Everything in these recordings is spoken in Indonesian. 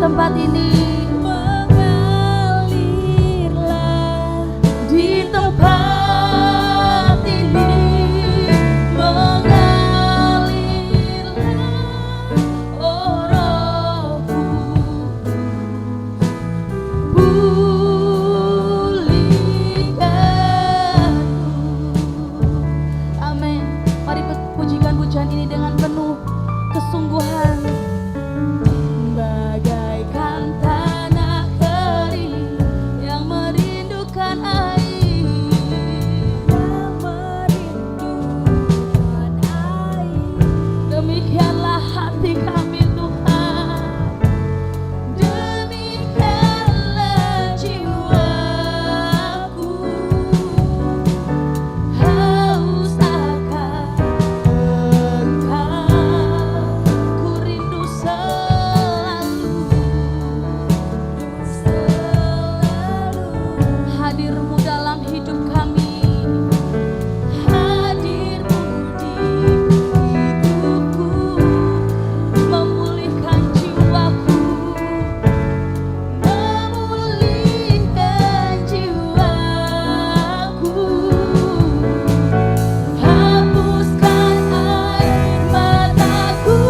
tempat ini. Mengalirlah di tempat ini. Mengalirlah, oh Roh pulihkanku. Amin. Mari pujikan pujian ini dengan penuh kesungguhan. Bagaikan tanah kering yang merindukan air, demikianlah hati kami Tuhan, demikianlah jiwaku, haus akan Engkau, ku rindu selalu hadirmu dalam hidup kami, hadirmu di hidupku, memulihkan jiwaku, memulihkan jiwaku, hapuskan air mataku,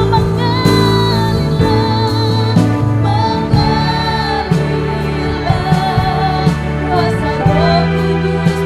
mengalirlah, mengalirlah, kuasa Roh Kudus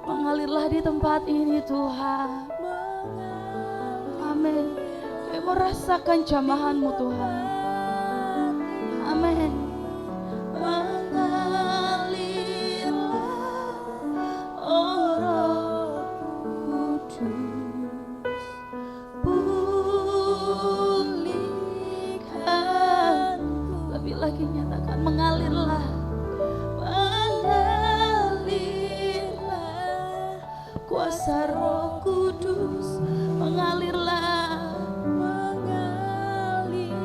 mengalirlah di tempat ini Tuhan. Amin. Kami merasakan jamahan-Mu Tuhan. Amin. Mengalirlah, oh Roh Kudus, pulihkan. Lebih lagi nyatakan mengalirlah. Kuasa Roh Kudus mengalirlah, mengalirlah.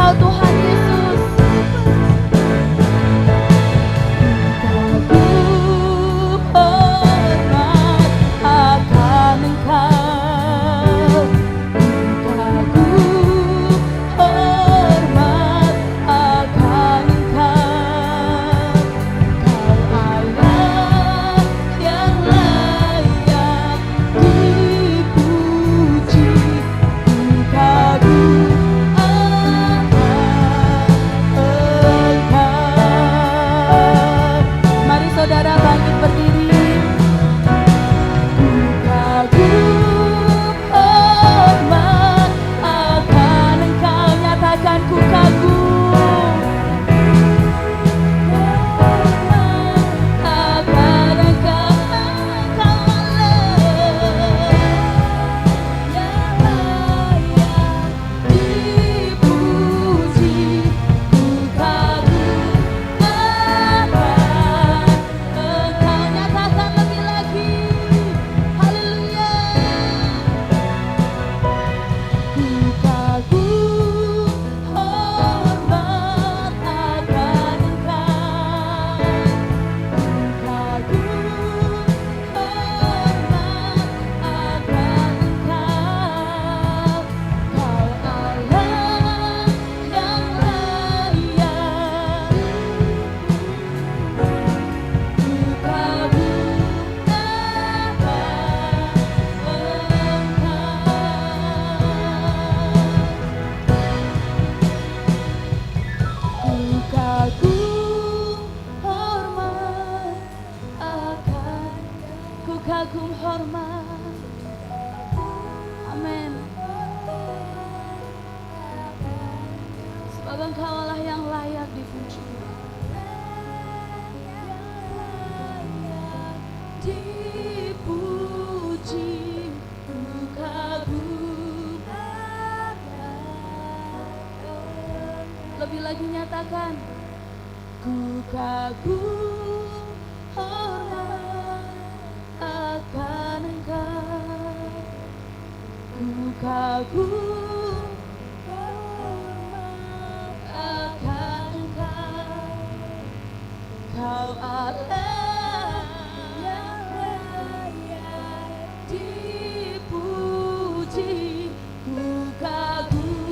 Engkau Tuhan Yesus. Kagum hormat akan Engkau. Kagum hormat akan Engkau. Kau Allah yang layak dipuji. Kagum mari saudara bangkit berdiri. Kagum hormat akan Engkau. Nyatakan ku kagum hormat akan Engkau. Engkau Allah yang layak dipuji. Ku kagum akan Engkau. Nyatakan lebih lagi. Haleluya. Ku kagum hormat akan Engkau. Ku kagum hormat akan Engkau. Kau Allah yang layak. Ku kagum Ku kagum hormat. Amin. Sebab Engkau Allah yang layak dipuji. Dipuji. Ku kagum. Lebih lagi nyatakan. Ku kagum hormat akan Engkau. Ku kagum hormat akan Engkau. Kau Allah yang layak dipuji. Ku kagum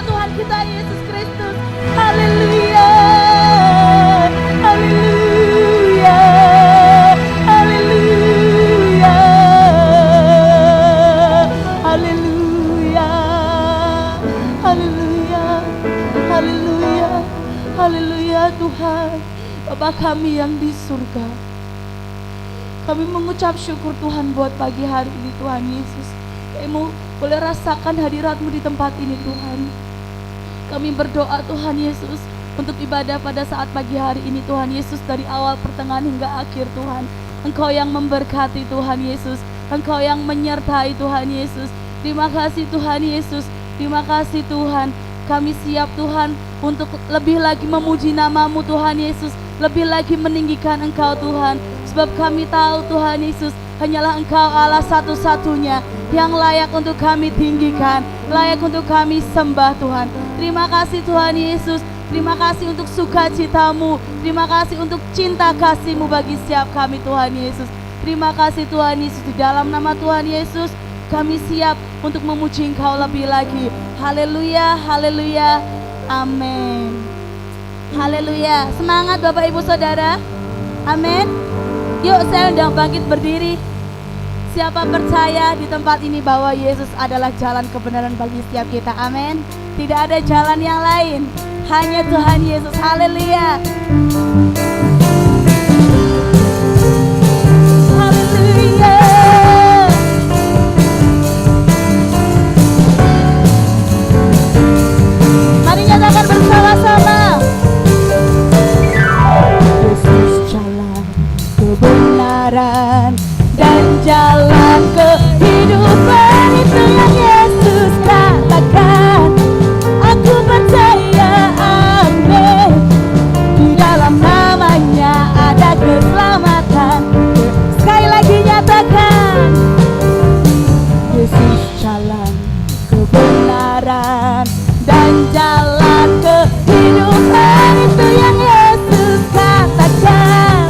akan kita Yesus Kristus. Haleluya. Haleluya. Haleluya. Haleluya. Haleluya. Haleluya. Haleluya Tuhan. Bapa kami yang di surga, kami mengucap syukur Tuhan buat pagi hari ini Tuhan Yesus. Kami boleh rasakan hadirat-Mu di tempat ini Tuhan. Kami berdoa Tuhan Yesus untuk ibadah pada saat pagi hari ini Tuhan Yesus, dari awal pertengahan hingga akhir Tuhan. Engkau yang memberkati Tuhan Yesus, Engkau yang menyertai Tuhan Yesus. Terima kasih Tuhan Yesus, terima kasih Tuhan. Kami siap Tuhan untuk lebih lagi memuji nama-Mu Tuhan Yesus, lebih lagi meninggikan Engkau Tuhan. Sebab kami tahu Tuhan Yesus, hanyalah Engkau Allah satu-satunya yang layak untuk kami tinggikan, layak untuk kami sembah Tuhan. Terima kasih Tuhan Yesus, terima kasih untuk sukacita-Mu, terima kasih untuk cinta kasih-Mu bagi setiap kami Tuhan Yesus. Terima kasih Tuhan Yesus, di dalam nama Tuhan Yesus kami siap untuk memuji Engkau lebih lagi. Haleluya, haleluya, amin. Haleluya, semangat Bapak Ibu Saudara. Amin. Yuk saya undang bangkit berdiri. Siapa percaya di tempat ini bahwa Yesus adalah jalan kebenaran bagi setiap kita. Amin. Tidak ada jalan yang lain, hanya Tuhan Yesus. Haleluya. Haleluya. Mari nyatakan bersama-sama. Yesus jalan kebenaran dan jalan kehidupan, itu yang Yesus katakan. Aku percaya, amin. Di dalam namanya ada keselamatan. Sekali lagi nyatakan, Yesus jalan kebenaran dan jalan kehidupan, itu yang Yesus katakan.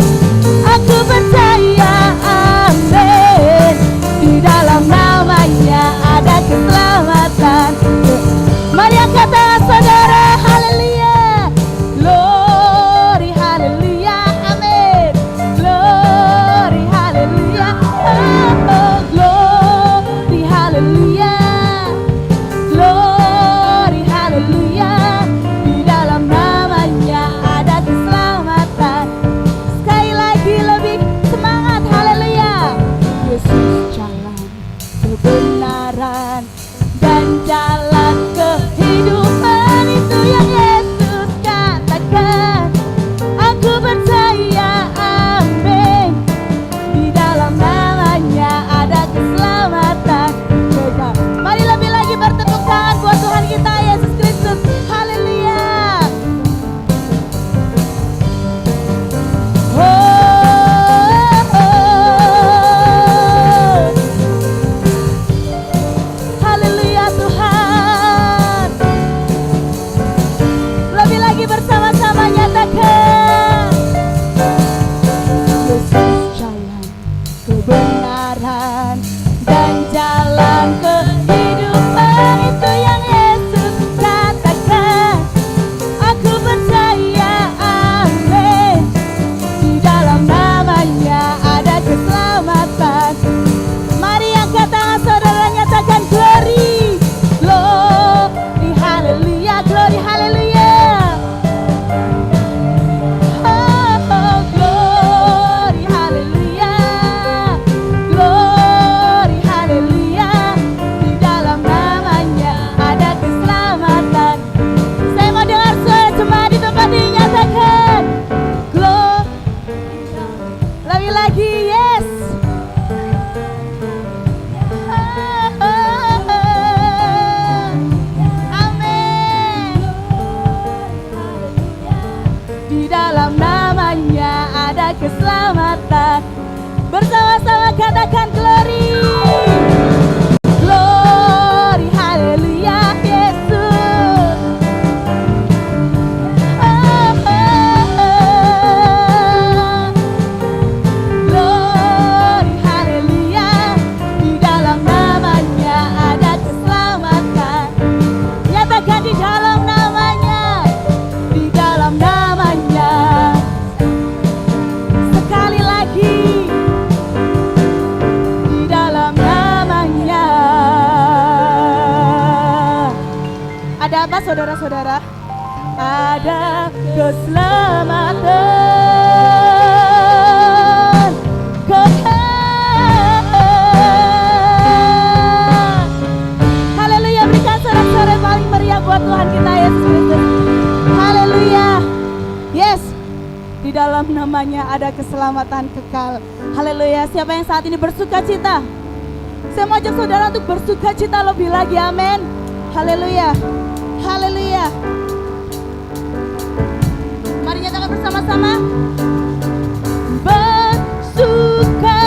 Aku percaya, amin. Di dalam namanya ada keselamatan. Mari angkat tangan saudara, haleluya. Glory, haleluya, amin. Glory, haleluya, oh, glory, haleluya. Glory, haleluya. Di dalam namanya ada keselamatan. Sekali lagi lebih semangat, haleluya. Yesus jalan kebenaran dan jalan kehidupan, itu yang Yesus katakan. Aku percaya, amin. Di dalam namanya ada keselamatan. Mari lebih lagi bertepuk tangan buat Tuhan kita Yesus Kristus. Haleluya. Haleluya Tuhan. Lebih lagi bersama-sama nyatakan, Yesus jalan kebenaran dan jalan kehidupan, itu yang Yesus katakan. Aku percaya, amin. Di dalam namanya ada keselamatan. Mari angkat tangan saudara, nyatakan glory. Glory, haleluya, glory, haleluya. Oh, oh, glory, haleluya. Glory, haleluya. Di dalam namanya ada keselamatan. Saya mau dengar suara jemaat di tempat ini nyatakan glory. Lebih lagi, yes. Amin. Di dalam namanya ada keselamatan. Bersama-sama katakan glory. Glory, haleluya, Yesus. Glory, haleluya. Di dalam namanya ada keselamatan. Nyatakan di dalam namanya. Di dalam namanya. Sekali lagi. Di dalam namanya. Ada apa saudara-saudara? Ada keselamatan. Haleluya, berikan sorak-sorai paling meriah buat Tuhan kita Yesus Kristus. Haleluya. Yes, di dalam namanya ada keselamatan kekal. Haleluya. Siapa yang saat ini bersuka cita? Saya mau ajak saudara untuk bersuka cita lebih lagi, amin. Haleluya. Haleluya. Mari nyatakan bersama-sama. Bersuka,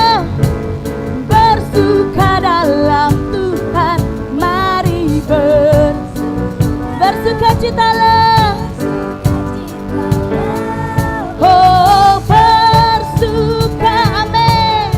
bersuka dalam Tuhan. Mari bersuka citalah. Oh, bersuka, amin.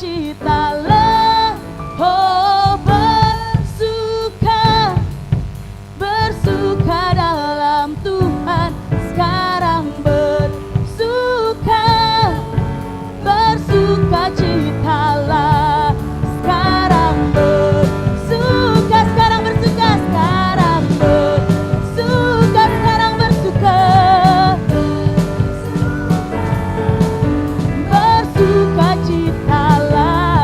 bersukacitalah, oh bersuka dalam Tuhan, sekarang bersukacitalah, sekarang bersuka, sekarang bersuka, sekarang bersuka, sekarang bersuka, bersukacitalah.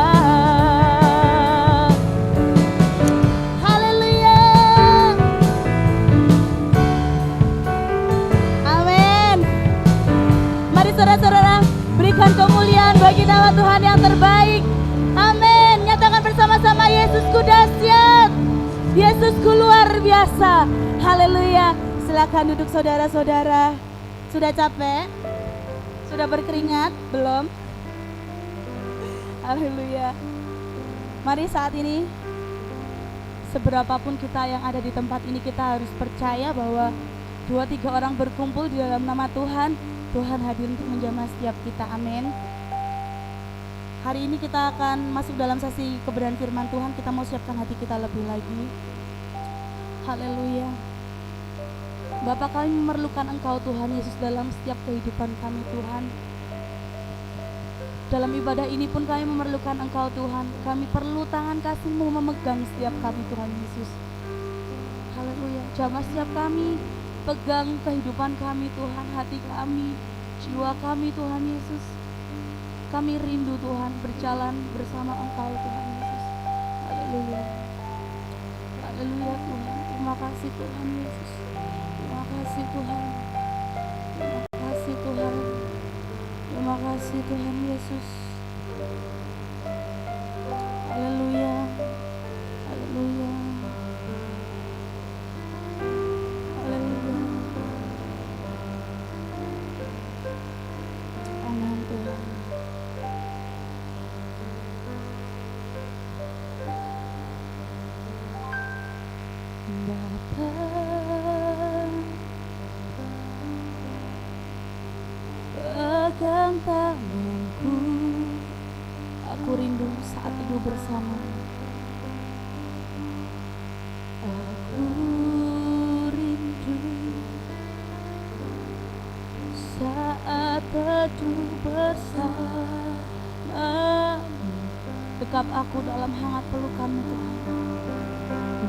Haleluya. Amin. Mari saudara-saudara, berikan kemuliaan bagi nama Tuhan yang terbaik. Amin. Nyatakan bersama-sama, Yesusku dahsyat, Yesusku luar biasa. Haleluya. Silakan duduk saudara-saudara. Sudah capek? Sudah berkeringat? Belum? Haleluya. Mari saat ini, seberapapun kita yang ada di tempat ini, kita harus percaya bahwa 2-3 orang berkumpul di dalam nama Tuhan, Tuhan hadir untuk menjamah setiap kita. Amin. Hari ini kita akan masuk dalam sesi kebenaran firman Tuhan. Kita mau siapkan hati kita lebih lagi. Haleluya. Bapa, kami memerlukan Engkau Tuhan Yesus dalam setiap kehidupan kami Tuhan. Dalam ibadah ini pun kami memerlukan Engkau Tuhan. Kami perlu tangan kasih-Mu memegang setiap kami Tuhan Yesus. Haleluya. Jamah setiap kami, pegang kehidupan kami Tuhan, hati kami, jiwa kami Tuhan Yesus. Kami rindu Tuhan berjalan bersama Engkau Tuhan Yesus. Haleluya. Haleluya Tuhan. Terima kasih Tuhan Yesus. Terima kasih Tuhan. Terima kasih Tuhan. Terima kasih Tuhan Yesus. Haleluya. Haleluya. Haleluya. Amin Tuhan. Bapa, pegang tanganku, aku rindu saat teduh bersama. Aku rindu saat teduh bersama. Dekap aku dalam hangat pelukan-Mu Tuhan.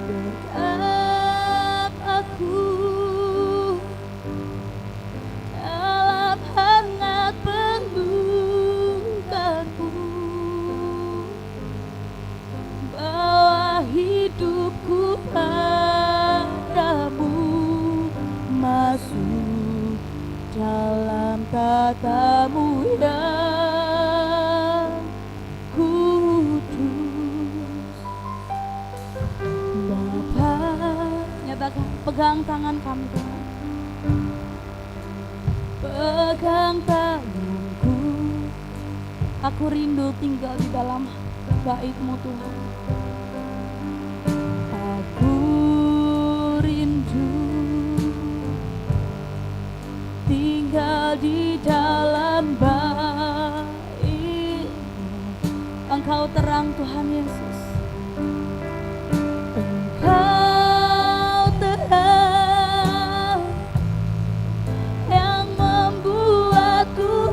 Dekap aku dalam hangat pelukan-Mu. Bawa hidupku padamu, masuk dalam tata-Mu yang kudus. Bapa, nyatakan, pegang tangan kami Tuhan. Pegang tanganku, aku rindu tinggal di dalam bait-Mu Tuhan. Aku rindu tinggal di dalam bait-Mu. Engkau terang Tuhan Yesus. Engkau terang yang membuatku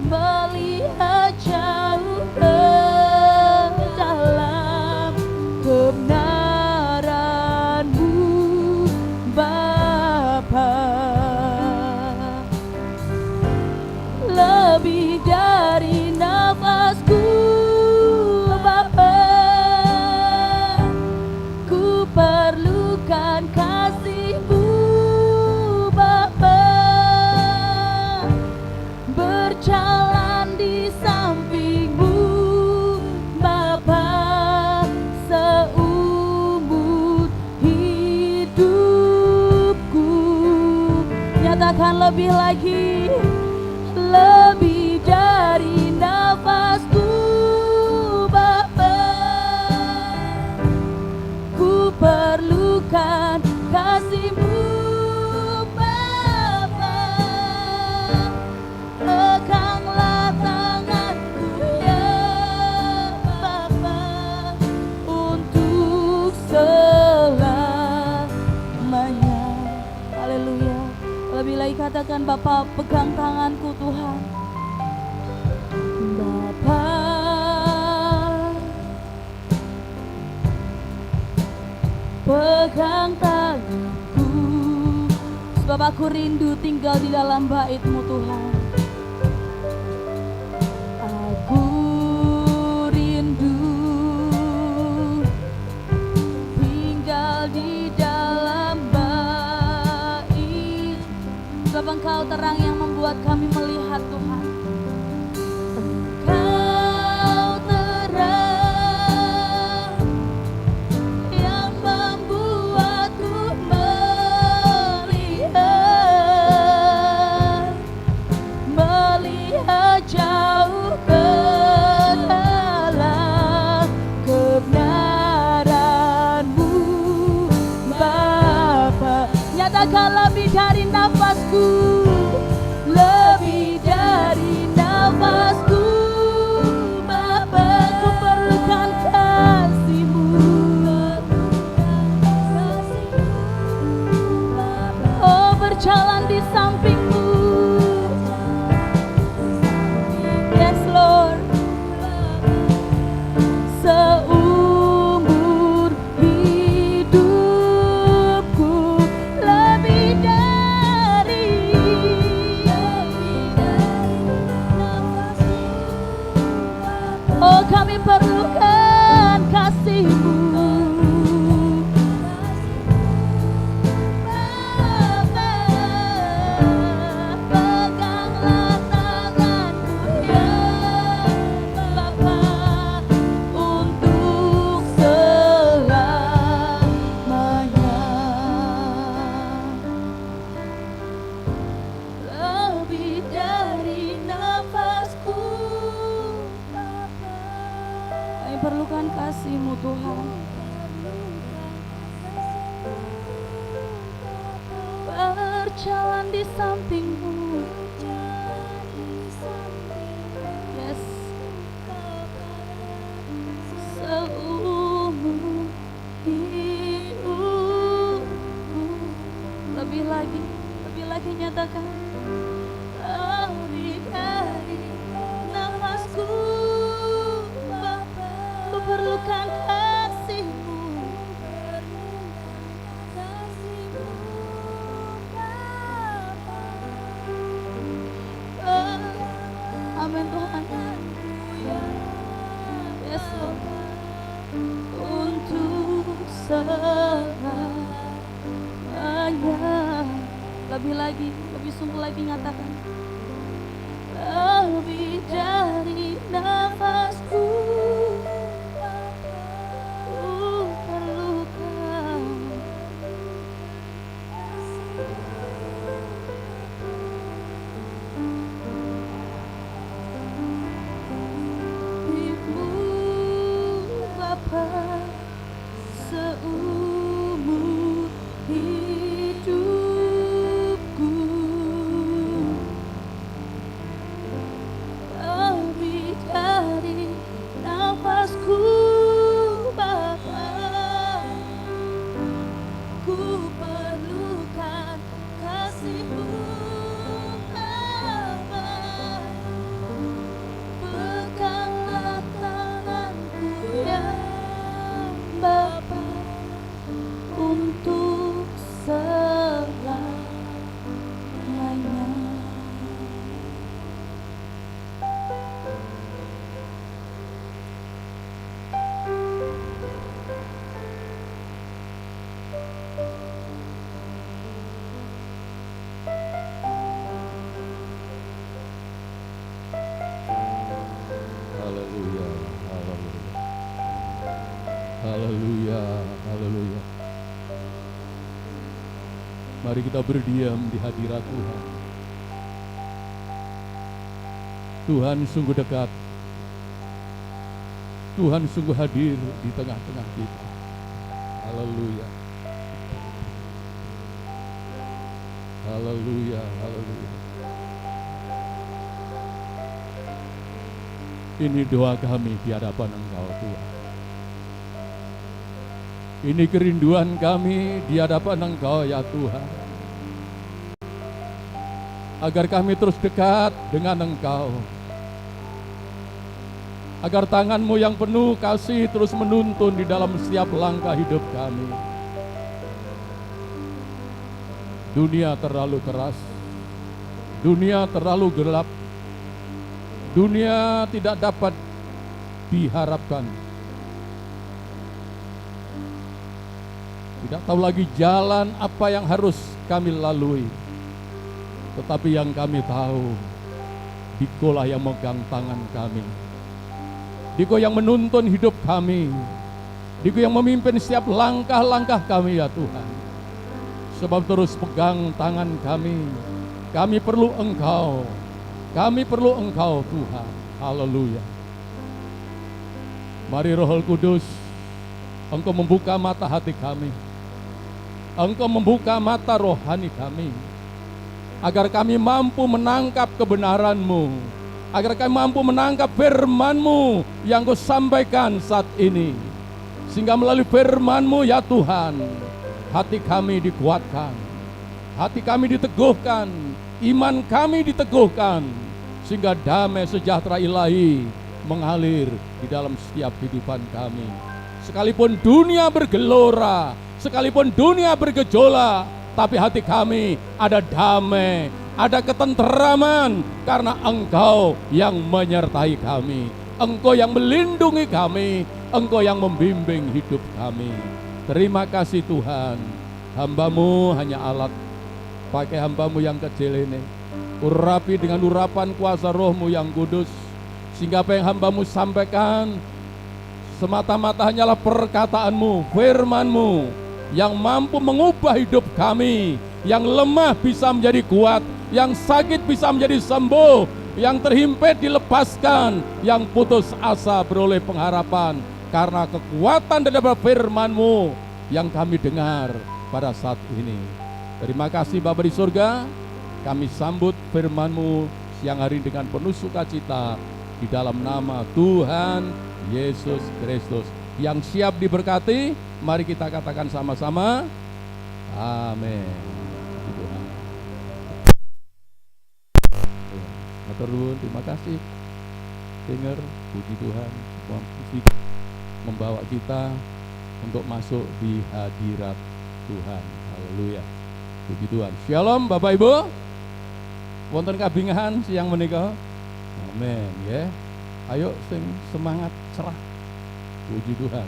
melihat jauh ke dalam kebenaran-Mu Bapa. Lebih dari nafasku Bapa, ku perlukan kasih-Mu Bapa. Berjalan di samping-Mu Bapa, seumur hidupku. Nyatakan lebih lagi, lebih dari nafasku Bapa, ku perlukan kasih-Mu Bapa. pegang tanganku. Sebab aku rindu tinggal di dalam bait-Mu Tuhan. Aku rindu tinggal di dalam bait. Sebab Engkau terang yang membuat kami melihat Tuhan. Lebih dari nafasku, lebih dari nafasku, Bapa, ku perlukan kasih-Mu. Oh, berjalan di samping-Mu. Yes Lord. Seumur hidupku, lebih dari nafasku. Oh, kami perlukan kasih-Mu. Peganglah tanganku ya Bapa, untuk selamanya. Lebih dari nafasku, Bapa. Kami perlukan kasih-Mu Tuhan. Berjalan di samping-Mu. Yes. Seumur hidupku. Lebih lagi nyatakan. Lebih dari nafasku, Bapa. Ku perlukan kasih-Mu. Amin Tuhan. Yes Lord. Untuk selamanya. Lebih lagi, lebih sungguh lagi nyatakan. Lebih dari nafasku, ku perlukan. Ibu Bapa, seumur hidupku, lebih dari nafasku, Bapa. Ku perlukan kasih-Mu, Bapa. Peganglah tanganku ya Bapa, untuk selamanya. Haleluya, haleluya. Haleluya, haleluya. Mari kita berdiam di hadirat Tuhan. Tuhan sungguh dekat. Tuhan sungguh hadir di tengah-tengah kita. Haleluya. Haleluya, haleluya. Ini doa kami di hadapan Engkau Tuhan. Ini kerinduan kami di hadapan Engkau ya Tuhan. Agar kami terus dekat dengan Engkau. Agar tangan-Mu yang penuh kasih terus menuntun di dalam setiap langkah hidup kami. Dunia terlalu keras, dunia terlalu gelap, dunia tidak dapat diharapkan. Tidak tahu lagi jalan apa yang harus kami lalui. Tetapi yang kami tahu, Dikolah yang megang tangan kami. Diko yang menuntun hidup kami. Diko yang memimpin setiap langkah-langkah kami ya Tuhan. Sebab terus pegang tangan kami. Kami perlu Engkau. Kami perlu Engkau Tuhan. Haleluya. Mari Roh Kudus, Engkau membuka mata hati kami. Engkau membuka mata rohani kami, agar kami mampu menangkap kebenaran-Mu, agar kami mampu menangkap firman-Mu yang Kau sampaikan saat ini. Sehingga melalui firman-Mu ya Tuhan, hati kami dikuatkan, hati kami diteguhkan, iman kami diteguhkan, sehingga damai sejahtera ilahi mengalir di dalam setiap kehidupan kami. Sekalipun dunia bergelora, sekalipun dunia bergejolak, tapi hati kami ada damai, ada ketenteraman, karena Engkau yang menyertai kami, Engkau yang melindungi kami, Engkau yang membimbing hidup kami. Terima kasih Tuhan, hamba-Mu hanya alat, pakai hamba-Mu yang kecil ini, urapi dengan urapan kuasa Roh-Mu yang kudus, sehingga apa yang hamba-Mu sampaikan semata-mata hanyalah perkataan-Mu, firman-Mu, yang mampu mengubah hidup kami, yang lemah bisa menjadi kuat, yang sakit bisa menjadi sembuh, yang terhimpit dilepaskan, yang putus asa beroleh pengharapan, karena kekuatan daripada firman-Mu yang kami dengar pada saat ini. Terima kasih Bapa di surga, kami sambut firman-Mu siang hari dengan penuh sukacita, di dalam nama Tuhan Yesus Kristus. Yang siap diberkati, mari kita katakan sama-sama, amin. Tuhan. Matur nuwun, terima kasih. Dengar, puji Tuhan, membawa kita untuk masuk di hadirat Tuhan. Haleluya. Puji Tuhan. Shalom Bapak Ibu. Wonten kabingahan siang menika. Amin ya. Ayo sing semangat cerah. Puji Tuhan.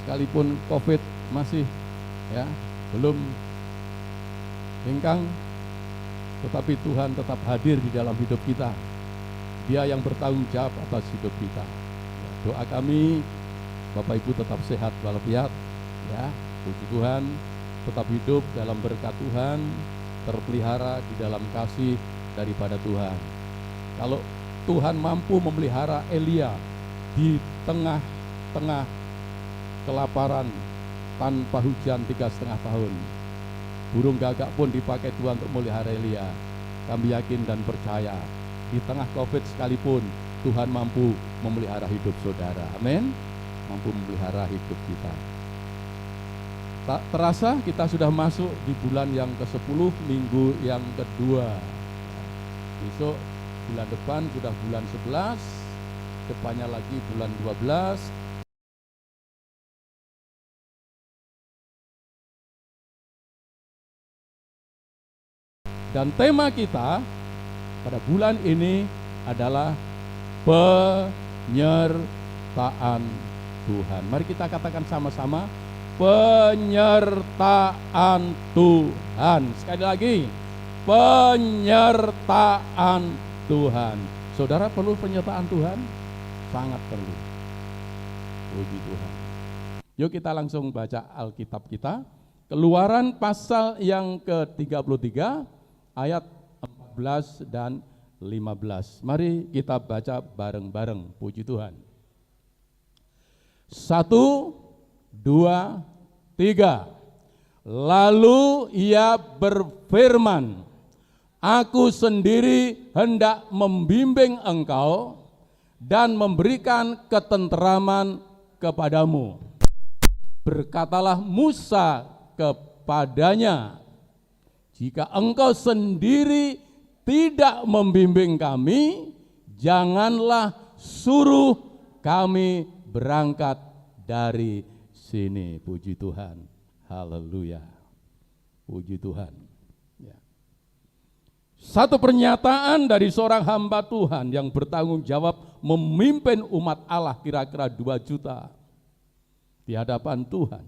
Sekalipun COVID masih ya belum hengkang, tetapi Tuhan tetap hadir di dalam hidup kita. Dia yang bertanggung jawab atas hidup kita. Doa kami Bapak Ibu tetap sehat walafiat ya. Puji Tuhan, tetap hidup dalam berkat Tuhan, terpelihara di dalam kasih daripada Tuhan. Kalau Tuhan mampu memelihara Elia di tengah-tengah kelaparan tanpa hujan 3,5 tahun, burung gagak pun dipakai Tuhan untuk memelihara Elia. Kami yakin dan percaya di tengah COVID sekalipun Tuhan mampu memelihara hidup saudara. Amin. Mampu memelihara hidup kita. Tak terasa kita sudah masuk di bulan yang ke-10, minggu yang kedua. Besok bulan depan sudah bulan 11, depannya lagi bulan 12. Dan tema kita pada bulan ini adalah penyertaan Tuhan. Mari kita katakan sama-sama, penyertaan Tuhan. Sekali lagi, penyertaan Tuhan. Saudara perlu penyertaan Tuhan? Sangat perlu. Puji Tuhan. Yuk kita langsung baca Alkitab kita. Keluaran pasal yang ke-33 ayat 14 dan 15. Mari kita baca bareng-bareng. Puji Tuhan. 1, 2, 3. Lalu ia berfirman, Aku sendiri hendak membimbing engkau dan memberikan ketenteraman kepadamu. Berkatalah Musa kepadanya, jika engkau sendiri tidak membimbing kami, janganlah suruh kami berangkat dari sini. Puji Tuhan. Haleluya. Puji Tuhan. Satu pernyataan dari seorang hamba Tuhan yang bertanggung jawab memimpin umat Allah kira-kira 2 juta di hadapan Tuhan.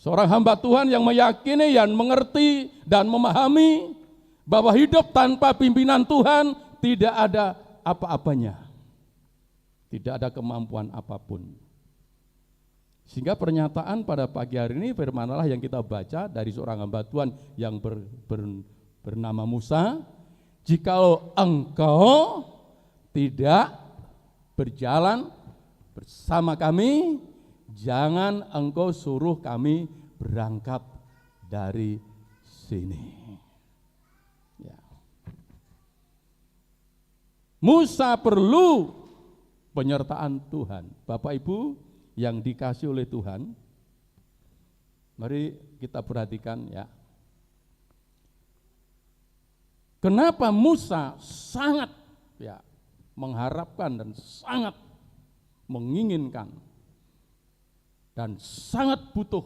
Seorang hamba Tuhan yang meyakini, yang mengerti dan memahami bahwa hidup tanpa pimpinan Tuhan tidak ada apa-apanya. Tidak ada kemampuan apapun. Sehingga pernyataan pada pagi hari ini firman Allah yang kita baca dari seorang hamba Tuhan yang bernama Musa, jikalau engkau tidak berjalan bersama kami, jangan engkau suruh kami berangkat dari sini. Ya. Musa perlu penyertaan Tuhan. Bapak Ibu yang dikasih oleh Tuhan, mari kita perhatikan ya. Kenapa Musa sangat ya mengharapkan dan sangat menginginkan dan sangat butuh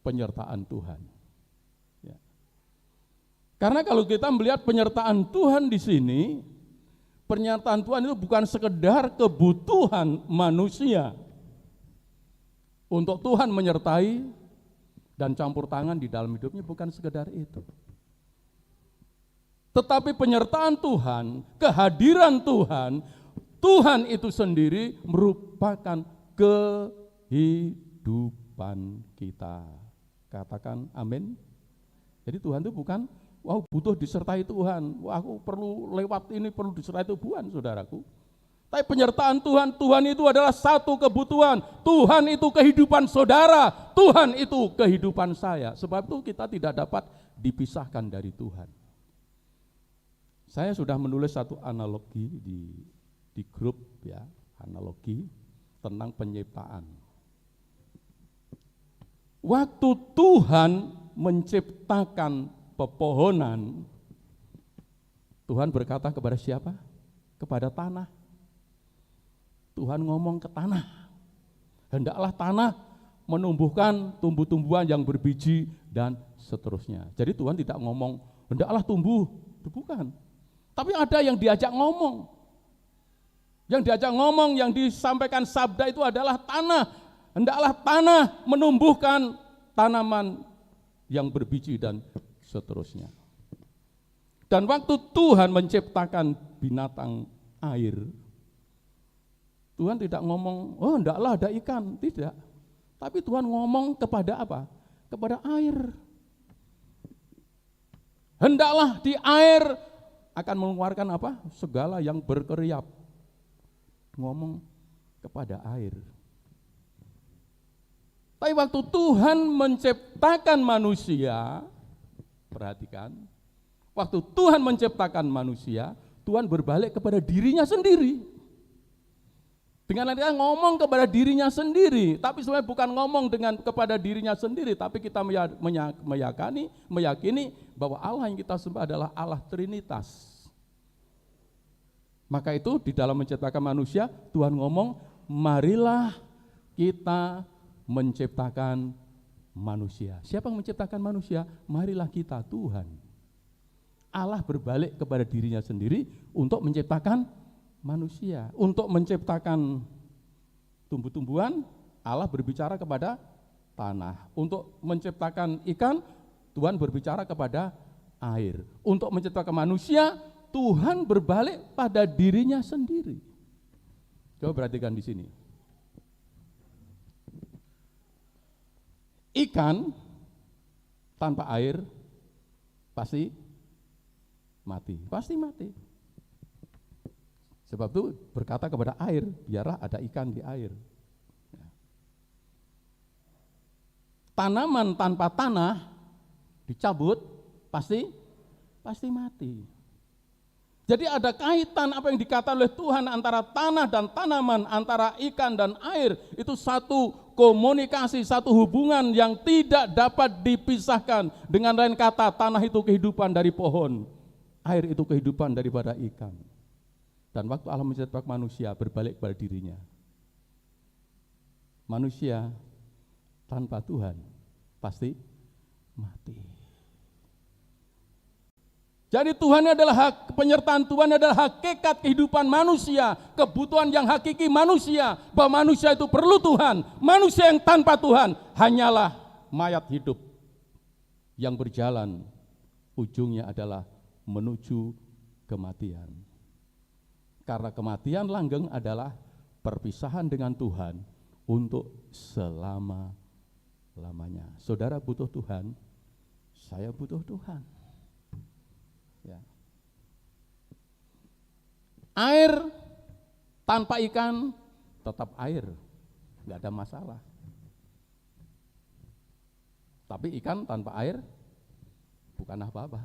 penyertaan Tuhan. Ya. Karena kalau kita melihat penyertaan Tuhan di sini, pernyataan Tuhan itu bukan sekedar kebutuhan manusia untuk Tuhan menyertai dan campur tangan di dalam hidupnya, bukan sekedar itu. Tetapi penyertaan Tuhan, kehadiran Tuhan, Tuhan itu sendiri merupakan kehidupan kita. Katakan amin. Jadi Tuhan itu bukan butuh disertai Tuhan. Aku perlu lewat ini, perlu disertai Tuhan, saudaraku. Tapi penyertaan Tuhan, Tuhan itu adalah satu kebutuhan. Tuhan itu kehidupan saudara. Tuhan itu kehidupan saya. Sebab itu kita tidak dapat dipisahkan dari Tuhan. Saya sudah menulis satu analogi di grup ya, analogi tentang penyiptaan. Waktu Tuhan menciptakan pepohonan, Tuhan berkata kepada siapa? Kepada tanah. Tuhan ngomong ke tanah, hendaklah tanah menumbuhkan tumbuh-tumbuhan yang berbiji dan seterusnya. Jadi Tuhan tidak ngomong, hendaklah tumbuh, itu bukan. Tapi ada yang diajak ngomong. Yang diajak ngomong, yang disampaikan sabda itu adalah tanah. Hendaklah tanah menumbuhkan tanaman yang berbiji dan seterusnya. Dan waktu Tuhan menciptakan binatang air, Tuhan tidak ngomong, oh hendaklah ada ikan, tidak. Tapi Tuhan ngomong kepada apa? Kepada air. Hendaklah di air akan mengeluarkan apa? Segala yang berkeriap. Ngomong kepada air. Tapi waktu Tuhan menciptakan manusia, perhatikan, waktu Tuhan menciptakan manusia, Tuhan berbalik kepada dirinya sendiri. Dengan artinya ngomong kepada dirinya sendiri, tapi sebenarnya bukan ngomong kepada dirinya sendiri, tapi kita meyakini bahwa Allah yang kita sembah adalah Allah Trinitas. Maka itu di dalam menciptakan manusia, Tuhan ngomong, marilah kita menciptakan manusia. Siapa yang menciptakan manusia? Marilah kita, Tuhan. Allah berbalik kepada dirinya sendiri untuk menciptakan manusia. Untuk menciptakan tumbuh-tumbuhan, Allah berbicara kepada tanah. Untuk menciptakan ikan, Tuhan berbicara kepada air. Untuk menciptakan manusia, Tuhan berbalik pada dirinya sendiri. Coba perhatikan di sini. Ikan tanpa air pasti mati. Sebab itu berkata kepada air, biarlah ada ikan di air. Tanaman tanpa tanah dicabut pasti mati. Jadi ada kaitan apa yang dikatakan oleh Tuhan antara tanah dan tanaman, antara ikan dan air. Itu satu komunikasi, satu hubungan yang tidak dapat dipisahkan. Dengan lain kata, tanah itu kehidupan dari pohon, air itu kehidupan daripada ikan. Dan waktu Allah menciptakan manusia, berbalik pada dirinya. Manusia tanpa Tuhan pasti mati. Jadi Tuhan adalah penyertaan Tuhan adalah hakikat kehidupan manusia, kebutuhan yang hakiki manusia, bahwa manusia itu perlu Tuhan. Manusia yang tanpa Tuhan hanyalah mayat hidup yang berjalan, ujungnya adalah menuju kematian. Karena kematian langgeng adalah perpisahan dengan Tuhan untuk selama-lamanya. Saudara butuh Tuhan, saya butuh Tuhan. Ya. Air tanpa ikan tetap air, nggak ada masalah. Tapi ikan tanpa air bukan apa-apa.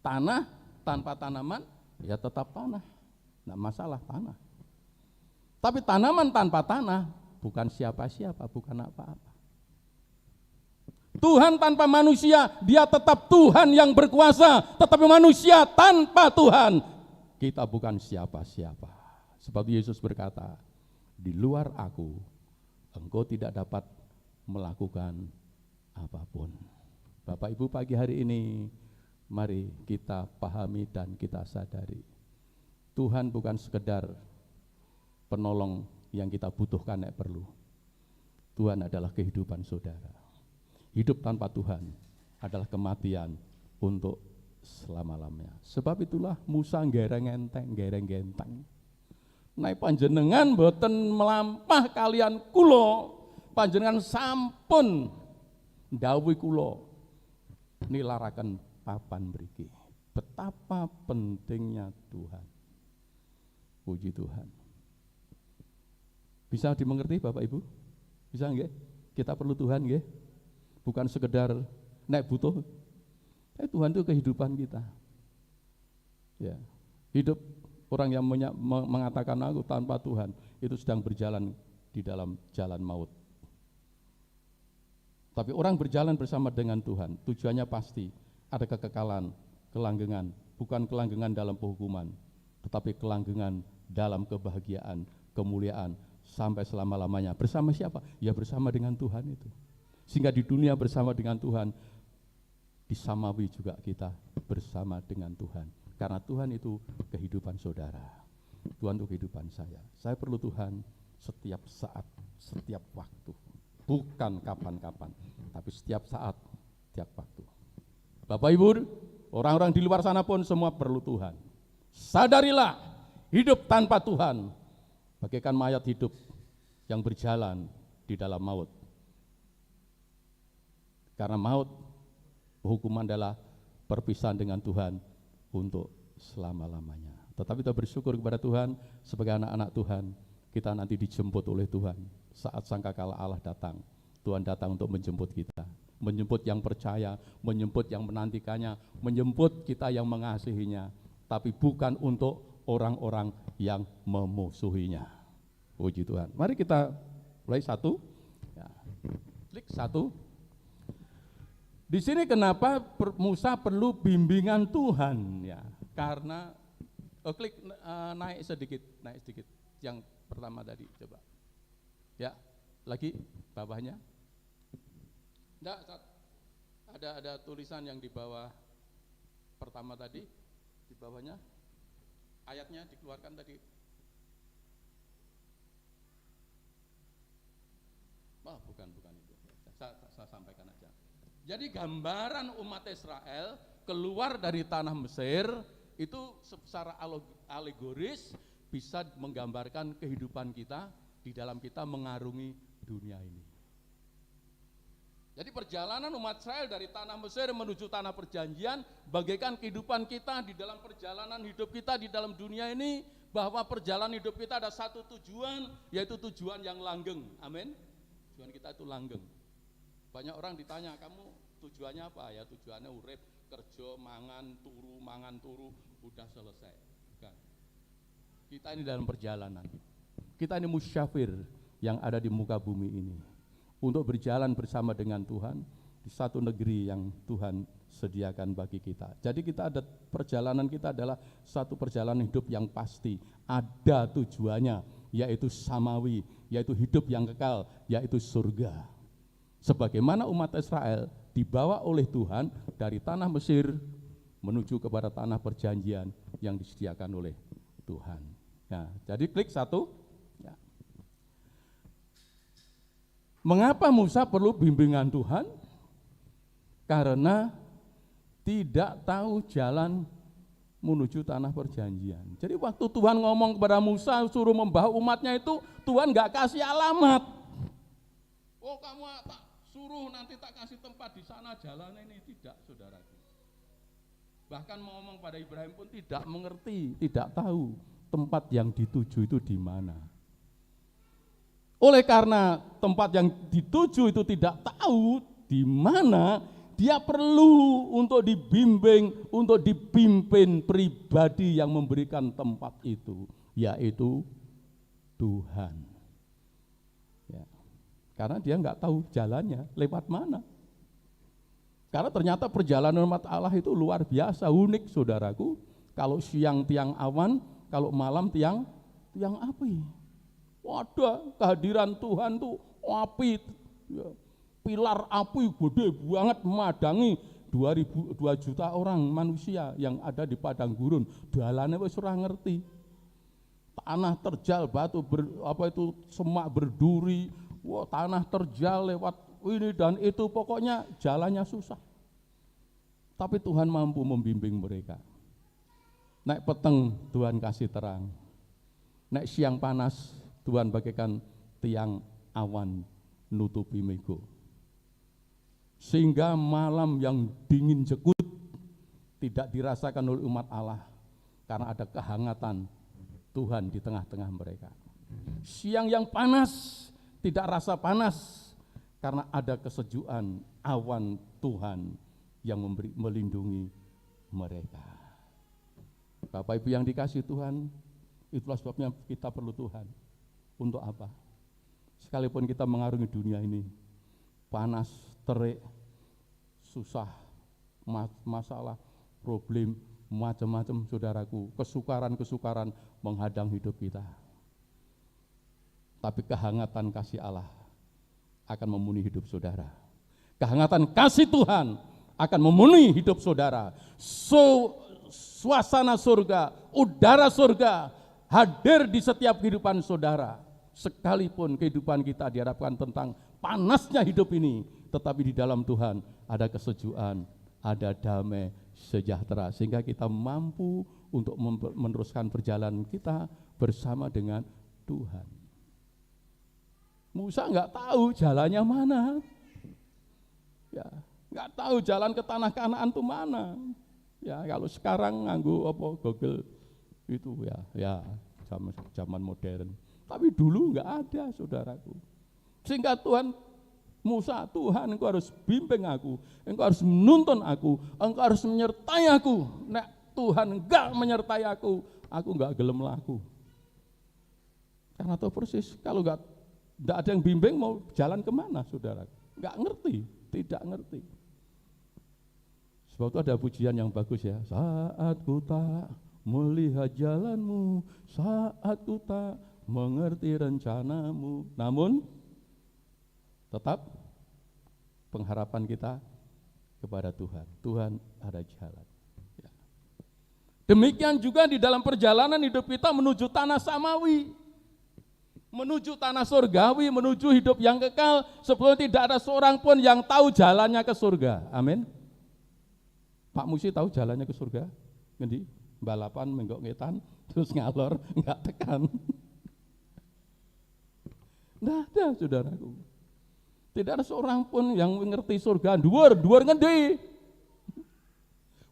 Tanah tanpa tanaman ya tetap tanah, nggak masalah tanah. Tapi tanaman tanpa tanah bukan siapa-siapa, bukan apa-apa. Tuhan tanpa manusia, dia tetap Tuhan yang berkuasa. Tetapi manusia tanpa Tuhan, kita bukan siapa-siapa. Sebab Yesus berkata, di luar aku, engkau tidak dapat melakukan apapun. Bapak Ibu, pagi hari ini, mari kita pahami dan kita sadari. Tuhan bukan sekedar penolong yang kita butuhkan yang perlu. Tuhan adalah kehidupan saudara. Hidup tanpa Tuhan adalah kematian untuk selama-lamanya. Sebab itulah Musa gereng-genteng. Naik panjenengan boten melampah kalian kulo, panjenengan sampun ndhawuhi kulo nilaraken papan mriki. Betapa pentingnya Tuhan. Puji Tuhan. Bisa dimengerti Bapak Ibu? Bisa nggih? Kita perlu Tuhan nggih? Bukan sekedar nek butuh. Tuhan itu kehidupan kita. Ya. Hidup orang yang mengatakan aku tanpa Tuhan itu sedang berjalan di dalam jalan maut. Tapi orang berjalan bersama dengan Tuhan, tujuannya pasti ada kekekalan, kelanggengan, bukan kelanggengan dalam penghukuman, tetapi kelanggengan dalam kebahagiaan, kemuliaan sampai selama-lamanya. Bersama siapa? Ya bersama dengan Tuhan itu. Sehingga di dunia bersama dengan Tuhan, di samawi juga kita bersama dengan Tuhan. Karena Tuhan itu kehidupan saudara. Tuhan itu kehidupan saya. Saya perlu Tuhan setiap saat, setiap waktu. Bukan kapan-kapan, tapi setiap saat, setiap waktu. Bapak Ibu, orang-orang di luar sana pun semua perlu Tuhan. Sadarilah, hidup tanpa Tuhan bagaikan mayat hidup yang berjalan di dalam maut. Karena maut, hukuman adalah perpisahan dengan Tuhan untuk selama-lamanya. Tetapi kita bersyukur kepada Tuhan sebagai anak-anak Tuhan, kita nanti dijemput oleh Tuhan. Saat sangkakala Allah datang, Tuhan datang untuk menjemput kita. Menjemput yang percaya, menjemput yang menantikannya, menjemput kita yang mengasihinya. Tapi bukan untuk orang-orang yang memusuhinya. Puji Tuhan. Mari kita mulai satu. Ya. Klik satu. Di sini kenapa Musa perlu bimbingan Tuhan ya? Karena klik naik sedikit yang pertama tadi coba. Ya, lagi bawahnya. Enggak, ada tulisan yang di bawah pertama tadi, di bawahnya ayatnya dikeluarkan tadi. Bukan itu. Saya sampaikan aja. Jadi gambaran umat Israel keluar dari tanah Mesir itu secara alegoris bisa menggambarkan kehidupan kita di dalam kita mengarungi dunia ini. Jadi perjalanan umat Israel dari tanah Mesir menuju tanah perjanjian bagaikan kehidupan kita di dalam perjalanan hidup kita di dalam dunia ini, bahwa perjalanan hidup kita ada satu tujuan, yaitu tujuan yang langgeng. Amin. Tujuan kita itu langgeng. Banyak orang ditanya, kamu tujuannya apa? Ya tujuannya urip, kerja, mangan turu, udah selesai. Bukan. Kita ini dalam perjalanan. Kita ini musyafir yang ada di muka bumi ini. Untuk berjalan bersama dengan Tuhan di satu negeri yang Tuhan sediakan bagi kita. Jadi kita ada perjalanan kita adalah satu perjalanan hidup yang pasti. Ada tujuannya, yaitu samawi, yaitu hidup yang kekal, yaitu surga. Sebagaimana umat Israel dibawa oleh Tuhan dari tanah Mesir menuju kepada tanah perjanjian yang disediakan oleh Tuhan. Nah, jadi klik 1. Ya. Mengapa Musa perlu bimbingan Tuhan? Karena tidak tahu jalan menuju tanah perjanjian. Jadi waktu Tuhan ngomong kepada Musa suruh membawa umatnya itu, Tuhan gak kasih alamat. Oh, kamu tak suruh nanti tak kasih tempat di sana jalan ini, tidak, saudaraku. Bahkan mau ngomong pada Ibrahim pun tidak mengerti, tidak tahu tempat yang dituju itu di mana. Oleh karena tempat yang dituju itu tidak tahu di mana, dia perlu untuk dibimbing, untuk dipimpin pribadi yang memberikan tempat itu, yaitu Tuhan. Ya. Karena dia nggak tahu jalannya lewat mana. Karena ternyata perjalanan umat Allah itu luar biasa, unik, saudaraku. Kalau siang tiang awan, kalau malam tiang api. Wadah, kehadiran Tuhan tuh api, ya. Pilar api gede banget memandangi 2 juta orang manusia yang ada di padang gurun. Dalannya wis ora ngerti. Tanah terjal, batu semak berduri, wah, tanah terjal lewat ini dan itu, pokoknya jalannya susah. Tapi Tuhan mampu membimbing mereka. Naik peteng Tuhan kasih terang. Naik siang panas Tuhan bagaikan tiang awan nutupi mego. Sehingga malam yang dingin jekut tidak dirasakan oleh umat Allah karena ada kehangatan Tuhan di tengah-tengah mereka. Siang yang panas tidak rasa panas karena ada kesejukan awan Tuhan yang melindungi mereka. Bapak Ibu yang dikasihi Tuhan, itulah sebabnya kita perlu Tuhan. Untuk apa? Sekalipun kita mengarungi dunia ini, panas, terik, susah, masalah, problem, macam-macam, saudaraku, kesukaran menghadang hidup kita. Tapi kehangatan kasih Allah akan memenuhi hidup saudara. Kehangatan kasih Tuhan akan memenuhi hidup saudara. Suasana surga, udara surga hadir di setiap kehidupan saudara. Sekalipun kehidupan kita diharapkan tentang panasnya hidup ini, tetapi di dalam Tuhan ada kesejukan, ada damai sejahtera, sehingga kita mampu untuk meneruskan perjalanan kita bersama dengan Tuhan. Musa nggak tahu jalannya mana, ya, nggak tahu jalan ke tanah Kanaan itu mana. Ya, kalau sekarang nganggo Google itu ya zaman modern. Tapi dulu nggak ada, saudaraku. Sehingga Musa, Tuhan, engkau harus bimbing aku, engkau harus menuntun aku, engkau harus menyertai aku. Nek Tuhan enggak menyertai aku enggak gelem laku. Karena tahu persis, kalau enggak ada yang bimbing mau jalan kemana, saudara? Enggak ngerti, tidak ngerti. Sebab itu ada pujian yang bagus ya. Saat ku tak melihat jalanmu, saat ku tak mengerti rencanamu, namun tetap pengharapan kita kepada Tuhan. Tuhan ada jalan. Ya. Demikian juga di dalam perjalanan hidup kita menuju tanah samawi, menuju tanah surgawi, menuju hidup yang kekal. Sebelum tidak ada seorang pun yang tahu jalannya ke surga. Amin. Pak Musi tahu jalannya ke surga? Ngendi? Balapan menggok ngetan, terus ngalor, enggak tekan. Nggak ada, saudaraku. Tidak ada seorang pun yang mengerti surga. Dhuwur ngendi?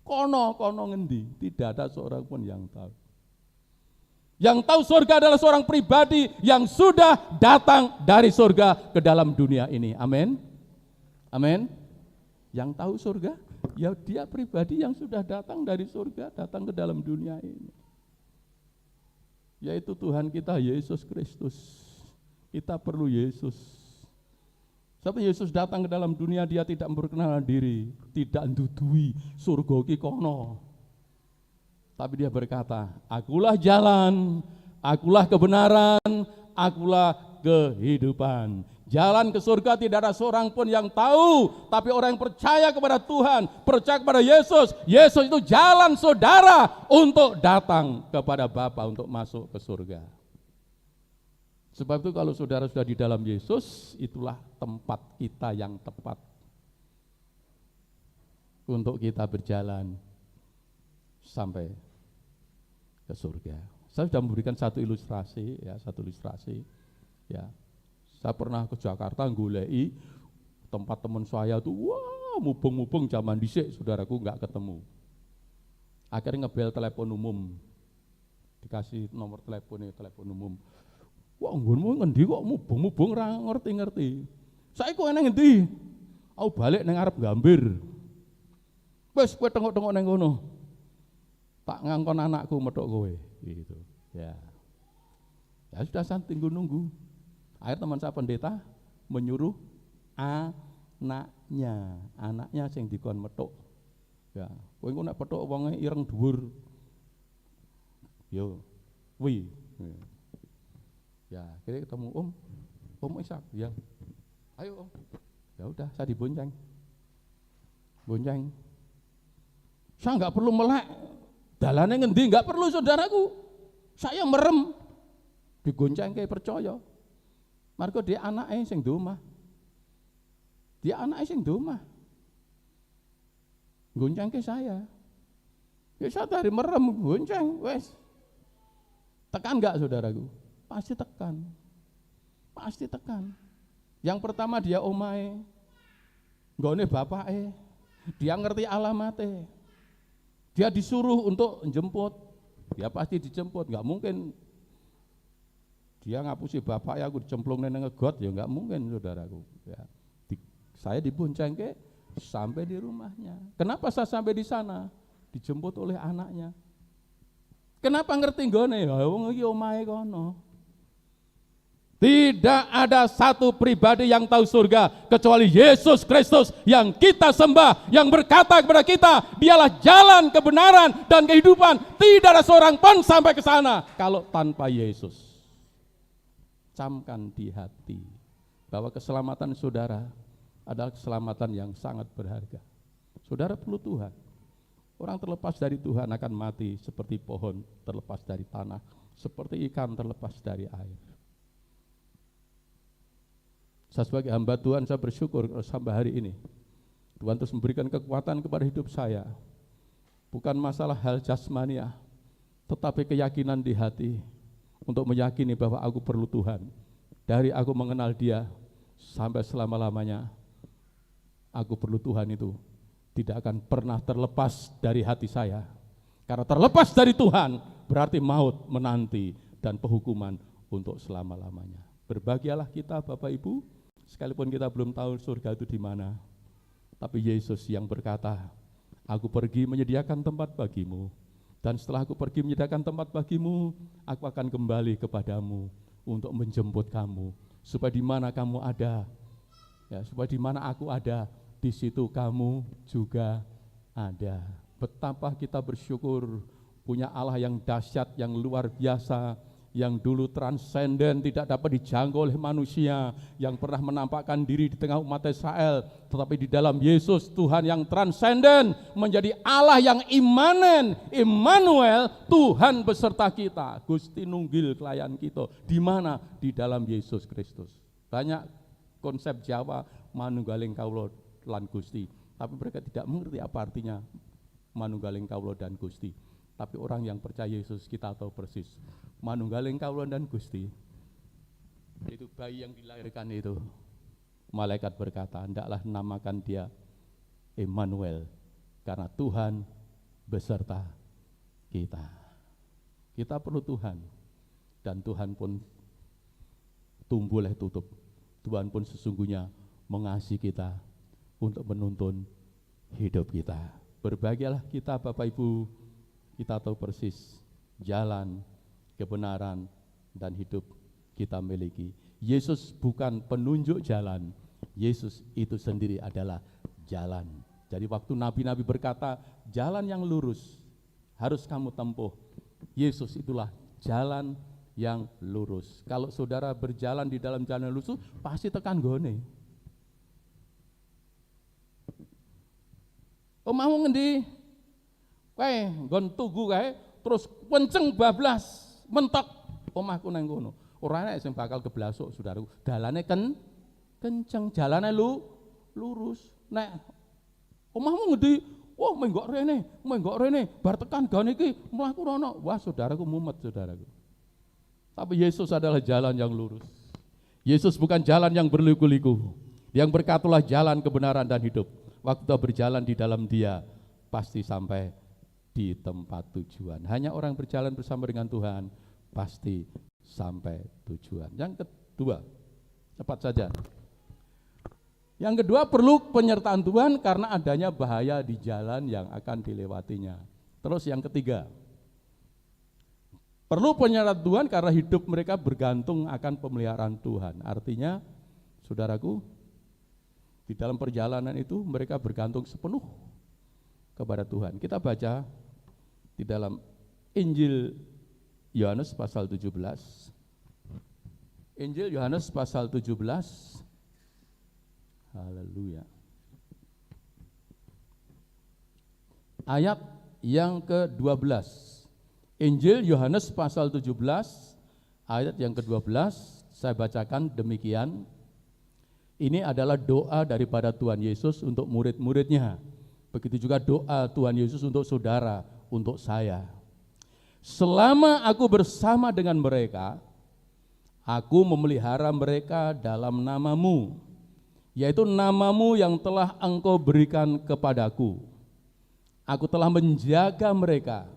Kono ngendi? Tidak ada seorang pun yang tahu. Yang tahu surga adalah seorang pribadi yang sudah datang dari surga ke dalam dunia ini. Amin. Amin. Yang tahu surga, ya dia pribadi yang sudah datang dari surga, datang ke dalam dunia ini. Yaitu Tuhan kita Yesus Kristus. Kita perlu Yesus. Sebab Yesus datang ke dalam dunia, dia tidak memperkenalkan diri, tidak ndudui surga ki kono. Tapi dia berkata, akulah jalan, akulah kebenaran, akulah kehidupan. Jalan ke surga tidak ada seorang pun yang tahu, tapi orang yang percaya kepada Tuhan, percaya kepada Yesus, Yesus itu jalan saudara untuk datang kepada Bapa, untuk masuk ke surga. Sebab itu kalau saudara sudah di dalam Yesus, itulah tempat kita yang tepat untuk kita berjalan sampai ke surga. Saya sudah memberikan satu ilustrasi, ya. Saya pernah ke Jakarta goleki tempat teman saya tuh, wah mubeng-mubeng zaman dhisik, saudaraku nggak ketemu. Akhirnya ngebel telepon umum, dikasih nomor telepon umum. Wah nggonmu ngendi kok mubeng-mubeng ra ngerti-ngerti. Saiki kok eneng ngendi? Aku balik nang arep Gambir. Wes kowe tengok-tengok nang kono. Tak ngangkon anakku metok kowe gitu. Ya. Ya sudah saya nunggu. Akhirnya teman saya pendeta menyuruh anaknya sing dikon metuk. Ya, kowe engko nek petuk wonge ireng dhuwur. Yo, wi. Ya, kira ketemu Om Ishak, ya. Ayo Om. Ya udah, saya dibonceng. Bonceng. Saya enggak perlu melek. Dalane ngendi enggak perlu saudaraku. Saya merem. Digoncengke percaya. Margo dia anake sing domah. Dia anake sing domah. Goncengke saya. Ya saya dari merem gonceng, wes. Tekan enggak saudaraku? Pasti tekan. Pasti tekan. Yang pertama dia omahe. Nggone bapake. Dia ngerti alamate. Dia disuruh untuk jemput. Dia pasti dijemput, enggak mungkin dia ngapusi bapak ya aku dicemplung neng ngegot, ya enggak mungkin saudaraku. Ya. Saya diboncengke sampai di rumahnya. Kenapa saya sampai di sana? Dijemput oleh anaknya. Kenapa ngerti nggone? Ya wong iki omahe kono. Tidak ada satu pribadi yang tahu surga kecuali Yesus Kristus yang kita sembah, yang berkata kepada kita, dialah jalan kebenaran dan kehidupan. Tidak ada seorang pun sampai ke sana kalau tanpa Yesus. Camkan di hati bahwa keselamatan saudara adalah keselamatan yang sangat berharga. Saudara perlu Tuhan. Orang terlepas dari Tuhan akan mati seperti pohon terlepas dari tanah, seperti ikan terlepas dari air. Saya sebagai hamba Tuhan, saya bersyukur sampai hari ini Tuhan terus memberikan kekuatan kepada hidup saya. Bukan masalah hal jasmania, tetapi keyakinan di hati untuk meyakini bahwa aku perlu Tuhan. Dari aku mengenal Dia sampai selama-lamanya, aku perlu Tuhan itu tidak akan pernah terlepas dari hati saya. Karena terlepas dari Tuhan berarti maut menanti dan penghukuman untuk selama-lamanya. Berbahagialah kita Bapak Ibu, sekalipun kita belum tahu surga itu di mana. Tapi Yesus yang berkata, aku pergi menyediakan tempat bagimu. Dan setelah aku pergi menyediakan tempat bagimu, aku akan kembali kepadamu untuk menjemput kamu. Supaya di mana kamu ada, ya, supaya di mana aku ada, di situ kamu juga ada. Betapa kita bersyukur punya Allah yang dahsyat, yang luar biasa, yang dulu transenden, tidak dapat dijangkau oleh manusia, yang pernah menampakkan diri di tengah umat Israel, tetapi di dalam Yesus Tuhan yang transenden menjadi Allah yang imanen, Immanuel, Tuhan beserta kita. Gusti nunggil kelayan kita. Di mana? Di dalam Yesus Kristus. Banyak konsep Jawa manunggaling kawula lan Gusti, tapi mereka tidak mengerti apa artinya manunggaling kawula dan Gusti. Tapi orang yang percaya Yesus kita tahu persis. Manunggaling kawula dan Gusti, itu bayi yang dilahirkan itu, malaikat berkata, hendaklah namakan dia Immanuel, karena Tuhan beserta kita. Kita perlu Tuhan, dan Tuhan pun tumbuh tutup. Tuhan pun sesungguhnya mengasihi kita untuk menuntun hidup kita. Berbahagialah kita Bapak Ibu, kita tahu persis jalan, kebenaran, dan hidup kita miliki. Yesus bukan penunjuk jalan, Yesus itu sendiri adalah jalan. Jadi waktu nabi-nabi berkata, jalan yang lurus harus kamu tempuh, Yesus itulah jalan yang lurus. Kalau saudara berjalan di dalam jalan yang lurus, pasti tekan gone. Omahmu ngendi? Kae nggon tugu kae terus kenceng bablas mentok omahku nang kono. Ora enek sing bakal geblasuk saudaraku. Dalane kenceng, jalane lurus. Nek omahmu ngendi? Wah, menggok rene, bar tekan gone iki mlaku rono. Wah, saudaraku mumet saudaraku. Tapi Yesus adalah jalan yang lurus. Yesus bukan jalan yang berliku-liku. Yang berkatulah jalan kebenaran dan hidup. Waktu berjalan di dalam Dia, pasti sampai di tempat tujuan. Hanya orang berjalan bersama dengan Tuhan, pasti sampai tujuan. Yang kedua, cepat saja. Yang kedua, perlu penyertaan Tuhan karena adanya bahaya di jalan yang akan dilewatinya. Terus yang ketiga, perlu penyertaan Tuhan karena hidup mereka bergantung akan pemeliharaan Tuhan. Artinya, saudaraku, di dalam perjalanan itu mereka bergantung sepenuh kepada Tuhan. Kita baca di dalam Injil Yohanes pasal 17. Injil Yohanes pasal 17. Haleluya. Ayat yang ke-12. Injil Yohanes pasal 17 ayat yang ke-12, saya bacakan demikian. Ini adalah doa daripada Tuhan Yesus untuk murid-muridnya. Begitu juga doa Tuhan Yesus untuk saudara, untuk saya. Selama aku bersama dengan mereka, aku memelihara mereka dalam nama-Mu, yaitu nama-Mu yang telah Engkau berikan kepadaku. Aku telah menjaga mereka,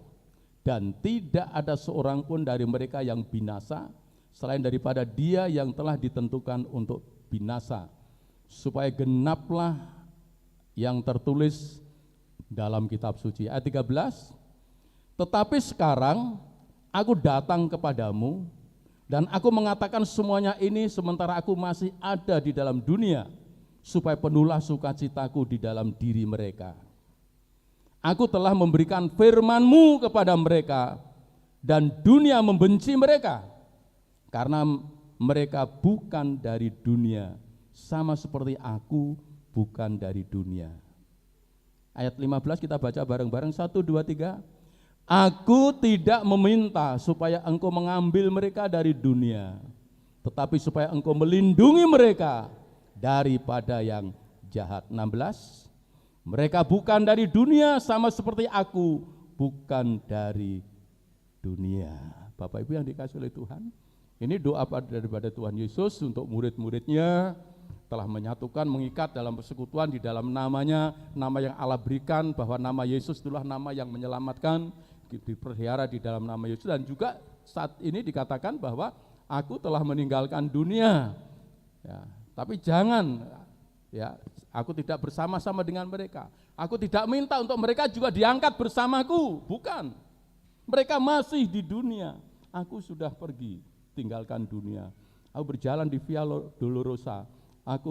dan tidak ada seorang pun dari mereka yang binasa, selain daripada dia yang telah ditentukan untuk binasa, supaya genaplah yang tertulis dalam kitab suci. Ayat 13, tetapi sekarang aku datang kepadamu, dan aku mengatakan semuanya ini sementara aku masih ada di dalam dunia, supaya penuhlah sukacitaku di dalam diri mereka. Aku telah memberikan firman-Mu kepada mereka, dan dunia membenci mereka, karena mereka bukan dari dunia, sama seperti aku bukan dari dunia. Ayat 15 kita baca bareng-bareng, 1, 2, 3. Aku tidak meminta supaya Engkau mengambil mereka dari dunia, tetapi supaya Engkau melindungi mereka daripada yang jahat. 16, mereka bukan dari dunia sama seperti aku bukan dari dunia. Bapak Ibu yang dikasihi oleh Tuhan, ini doa daripada Tuhan Yesus untuk murid-muridnya, telah menyatukan, mengikat dalam persekutuan di dalam namanya, nama yang Allah berikan, bahwa nama Yesus itulah nama yang menyelamatkan, dipelihara di dalam nama Yesus. Dan juga saat ini dikatakan bahwa aku telah meninggalkan dunia, ya, tapi jangan, ya, aku tidak bersama-sama dengan mereka. Aku tidak minta untuk mereka juga diangkat bersamaku, bukan. Mereka masih di dunia, aku sudah pergi, tinggalkan dunia. Aku berjalan di Via Dolorosa, aku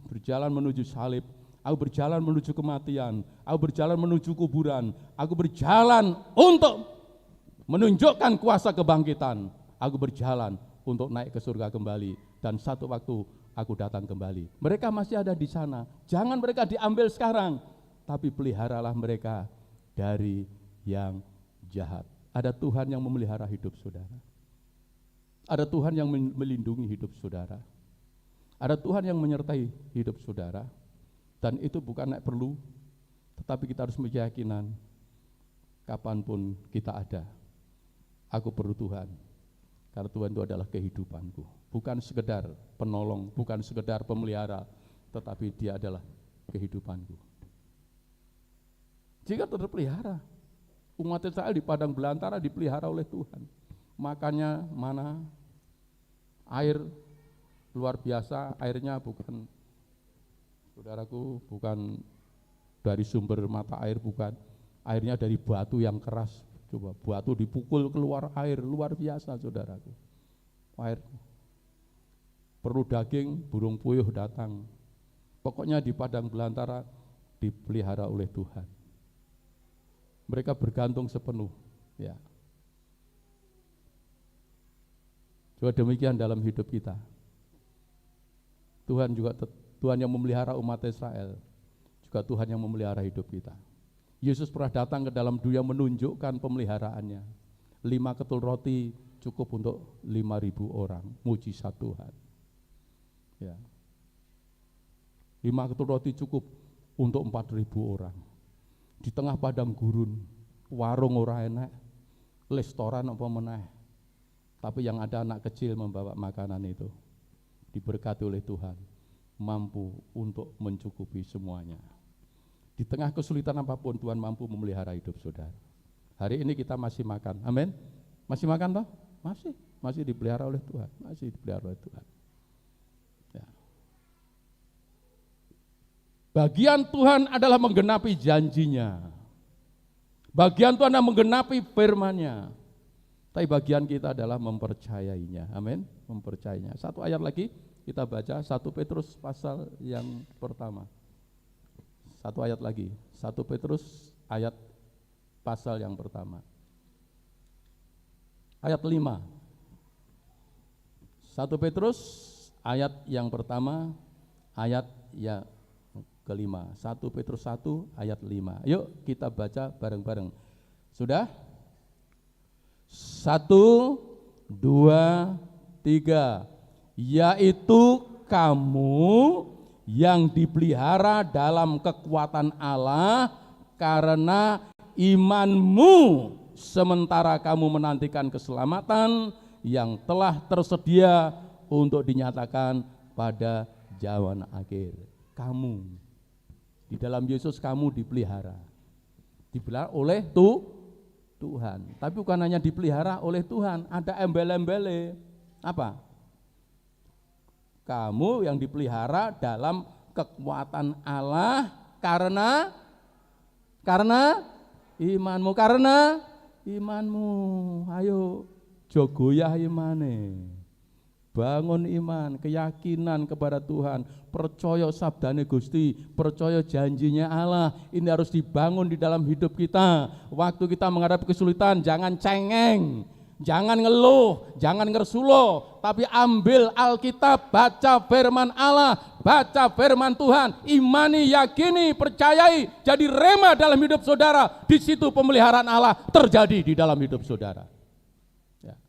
berjalan menuju salib, aku berjalan menuju kematian, aku berjalan menuju kuburan, aku berjalan untuk menunjukkan kuasa kebangkitan, aku berjalan untuk naik ke surga kembali, dan satu waktu aku datang kembali. Mereka masih ada di sana, jangan mereka diambil sekarang, tapi peliharalah mereka dari yang jahat. Ada Tuhan yang memelihara hidup saudara. Ada Tuhan yang melindungi hidup saudara. Ada Tuhan yang menyertai hidup saudara. Dan itu bukan naik perlu, tetapi kita harus berkeyakinan kapanpun kita ada, aku perlu Tuhan, karena Tuhan itu adalah kehidupanku. Bukan sekedar penolong, bukan sekedar pemelihara, tetapi Dia adalah kehidupanku. Jika terpelihara, umat Israel di padang belantara dipelihara oleh Tuhan. Makannya mana? Air luar biasa, airnya bukan, saudaraku, bukan dari sumber mata air, bukan. Airnya dari batu yang keras. Coba, batu dipukul keluar air, luar biasa saudaraku. Air. Perlu daging, burung puyuh datang. Pokoknya di padang belantara dipelihara oleh Tuhan. Mereka bergantung sepenuh, ya. Juga demikian dalam hidup kita. Tuhan yang memelihara umat Israel, juga Tuhan yang memelihara hidup kita. Yesus pernah datang ke dalam dunia menunjukkan pemeliharaannya. 5 ketul roti cukup untuk 5.000 orang, mujizat Tuhan. Ya. 5 ketul roti cukup untuk 4.000 orang. Di tengah padang gurun, warung ora enak, restoran apa meneh. Tapi yang ada anak kecil membawa makanan itu, diberkati oleh Tuhan, mampu untuk mencukupi semuanya. Di tengah kesulitan apapun Tuhan mampu memelihara hidup saudara. Hari ini kita masih makan, amin. Masih makan toh? Masih dipelihara oleh Tuhan, masih dipelihara oleh Tuhan. Ya. Bagian Tuhan adalah menggenapi janjinya. Bagian Tuhan adalah menggenapi firman-Nya. Tapi bagian kita adalah mempercayainya, amin. Mempercayainya. Satu ayat lagi kita baca, 1 Petrus pasal yang pertama. Satu ayat lagi, 1 Petrus ayat pasal yang pertama. Ayat 5. 1 Petrus ayat yang pertama, ayat yang kelima. 1 Petrus 1 ayat 5. Yuk kita baca bareng-bareng. Sudah? 1, 2, 3. Yaitu kamu yang dipelihara dalam kekuatan Allah karena imanmu, sementara kamu menantikan keselamatan yang telah tersedia untuk dinyatakan pada zaman akhir. Kamu di dalam Yesus, kamu dipelihara oleh Tuhan. Tapi bukan hanya dipelihara oleh Tuhan, ada embel-embele. Apa? Kamu yang dipelihara dalam kekuatan Allah karena imanmu, ayo jogoyah imane, bangun iman, keyakinan kepada Tuhan, percaya sabdane Gusti, percaya janjinya Allah. Ini harus dibangun di dalam hidup kita. Waktu kita menghadapi kesulitan, jangan cengeng, jangan ngeluh, jangan ngersulo, tapi ambil Alkitab, baca firman Allah, baca firman Tuhan, imani, yakini, percayai, jadi rema dalam hidup saudara. Di situ pemeliharaan Allah terjadi di dalam hidup saudara. Ya.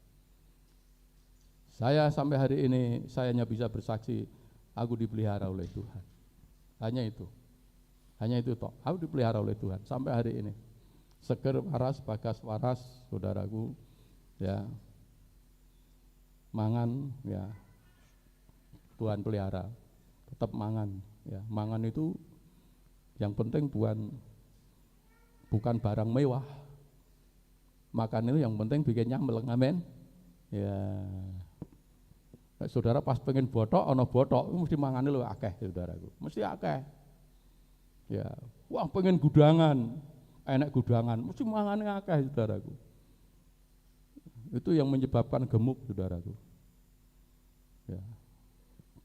Saya sampai hari ini, saya hanya bisa bersaksi, aku dipelihara oleh Tuhan. Hanya itu toh, aku dipelihara oleh Tuhan sampai hari ini. Seger waras, bagas waras, saudaraku. Ya, mangan, ya, Tuhan pelihara, tetap mangan, ya, mangan itu yang penting bukan barang mewah, makan itu yang penting bikin nyambel, amin, ya, saudara pas pengen botok, ono botok, mesti mangan itu akeh, saudaraku, mesti akeh, ya, wah pengen gudangan, enak gudangan, mesti mangan akeh, saudaraku. Itu yang menyebabkan gemuk, saudaraku. Ya.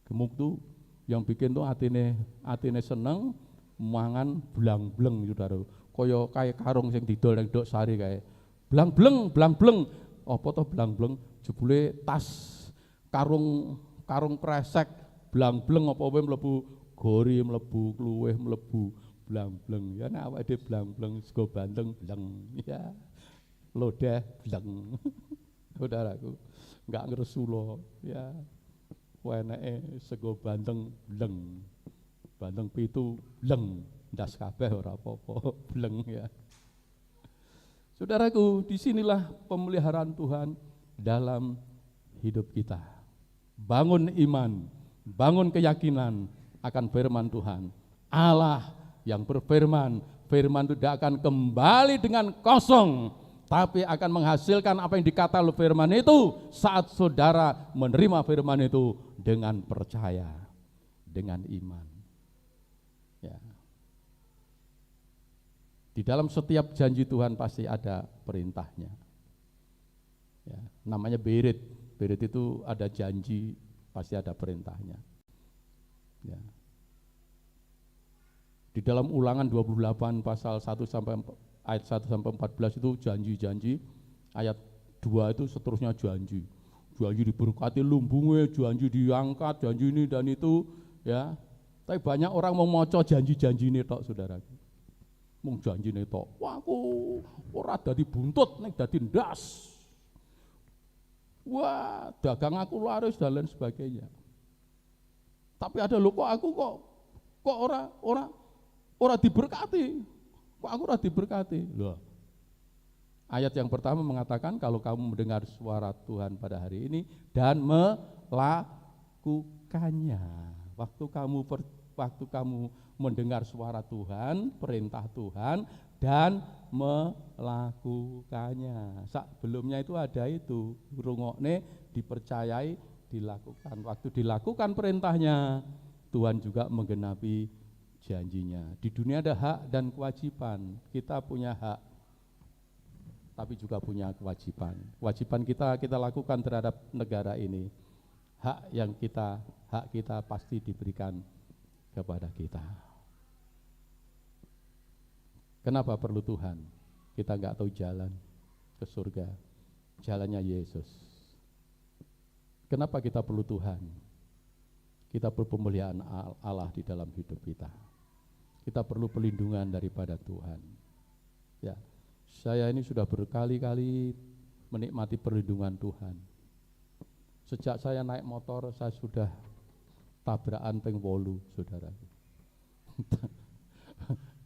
Gemuk tuh yang bikin tuh atine seneng, mangan blang-bleng, saudaraku. Kaya kayak karung sing didol nang ndok sari kae. Blang-bleng. Apa to blang-bleng? Jebule tas karung kresek, blang-bleng apa wae mlebu gori, mlebu kluwih, mlebu blang-bleng. Ya nek awake dhewe blang-bleng sego bandeng bleng. Ya. Lodeh bleng. Saudaraku, enggak ngresulo, ya. Weneke sego bandeng bleng. Bandeng pitu bleng, ndas kabeh ora apa-apa, bleng ya. Saudaraku, disinilah pemeliharaan Tuhan dalam hidup kita. Bangun iman, bangun keyakinan akan firman Tuhan. Allah yang berfirman, firman itu tidak akan kembali dengan kosong, tapi akan menghasilkan apa yang dikata oleh firman itu saat saudara menerima firman itu dengan percaya, dengan iman. Ya. Di dalam setiap janji Tuhan pasti ada perintahnya. Ya, namanya berit. Berit itu ada janji, pasti ada perintahnya. Ya. Di dalam Ulangan 28 pasal 1 sampai ayat 1 sampai 14 itu janji-janji, ayat 2 itu seterusnya janji. janji diberkati lumbungnya, janji diangkat, janji ini dan itu, ya. Tapi banyak orang mau moco janji-janji ini tok, saudaraku. Mung janji ini tok, wah aku ora dadi buntut, nek dadi ndas. Wah, dagang aku laris dan lain sebagainya. Tapi ada loh, kok aku kok ora diberkati. Kok aku ora diberkati? Loh. Ayat yang pertama mengatakan kalau kamu mendengar suara Tuhan pada hari ini dan melakukannya. Waktu kamu mendengar suara Tuhan, perintah Tuhan dan melakukannya. Sebelumnya itu ada itu, rungokne, dipercayai, dilakukan. Waktu dilakukan perintahnya, Tuhan juga menggenapi janjinya. Di dunia ada hak dan kewajiban. Kita punya hak, tapi juga punya kewajiban. Kewajiban kita lakukan terhadap negara ini. Hak kita pasti diberikan kepada kita. Kenapa perlu Tuhan? Kita nggak tahu jalan ke surga. Jalannya Yesus. Kenapa kita perlu Tuhan? Kita perlu pemulihaan Allah di dalam hidup kita. Kita perlu perlindungan daripada Tuhan. Ya, saya ini sudah berkali-kali menikmati perlindungan Tuhan. Sejak saya naik motor, saya sudah tabrakan ping 8, saudaraku.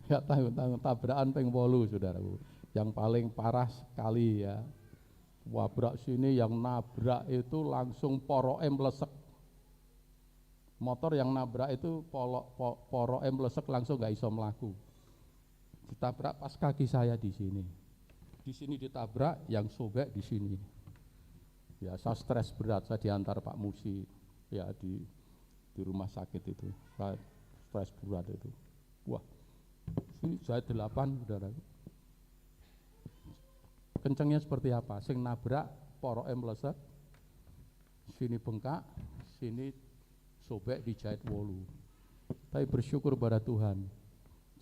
Ya, tabrakan ping 8, saudaraku. Yang paling parah sekali ya, wabrak sini yang nabrak itu langsung poroke mlesek. Motor yang nabrak itu poroke mlesek langsung gak iso mlaku. Ditabrak pas kaki saya di sini. Di sini ditabrak, yang sobek di sini. Ya, saya stres berat, saya diantar Pak Musi ya di rumah sakit itu. Saya stres berat itu. Wah, sini saya 8, saudara. Kencengnya seperti apa? Sing nabrak poroke mlesek, sini bengkak, sini sobek dijahit 8. Tapi bersyukur pada Tuhan,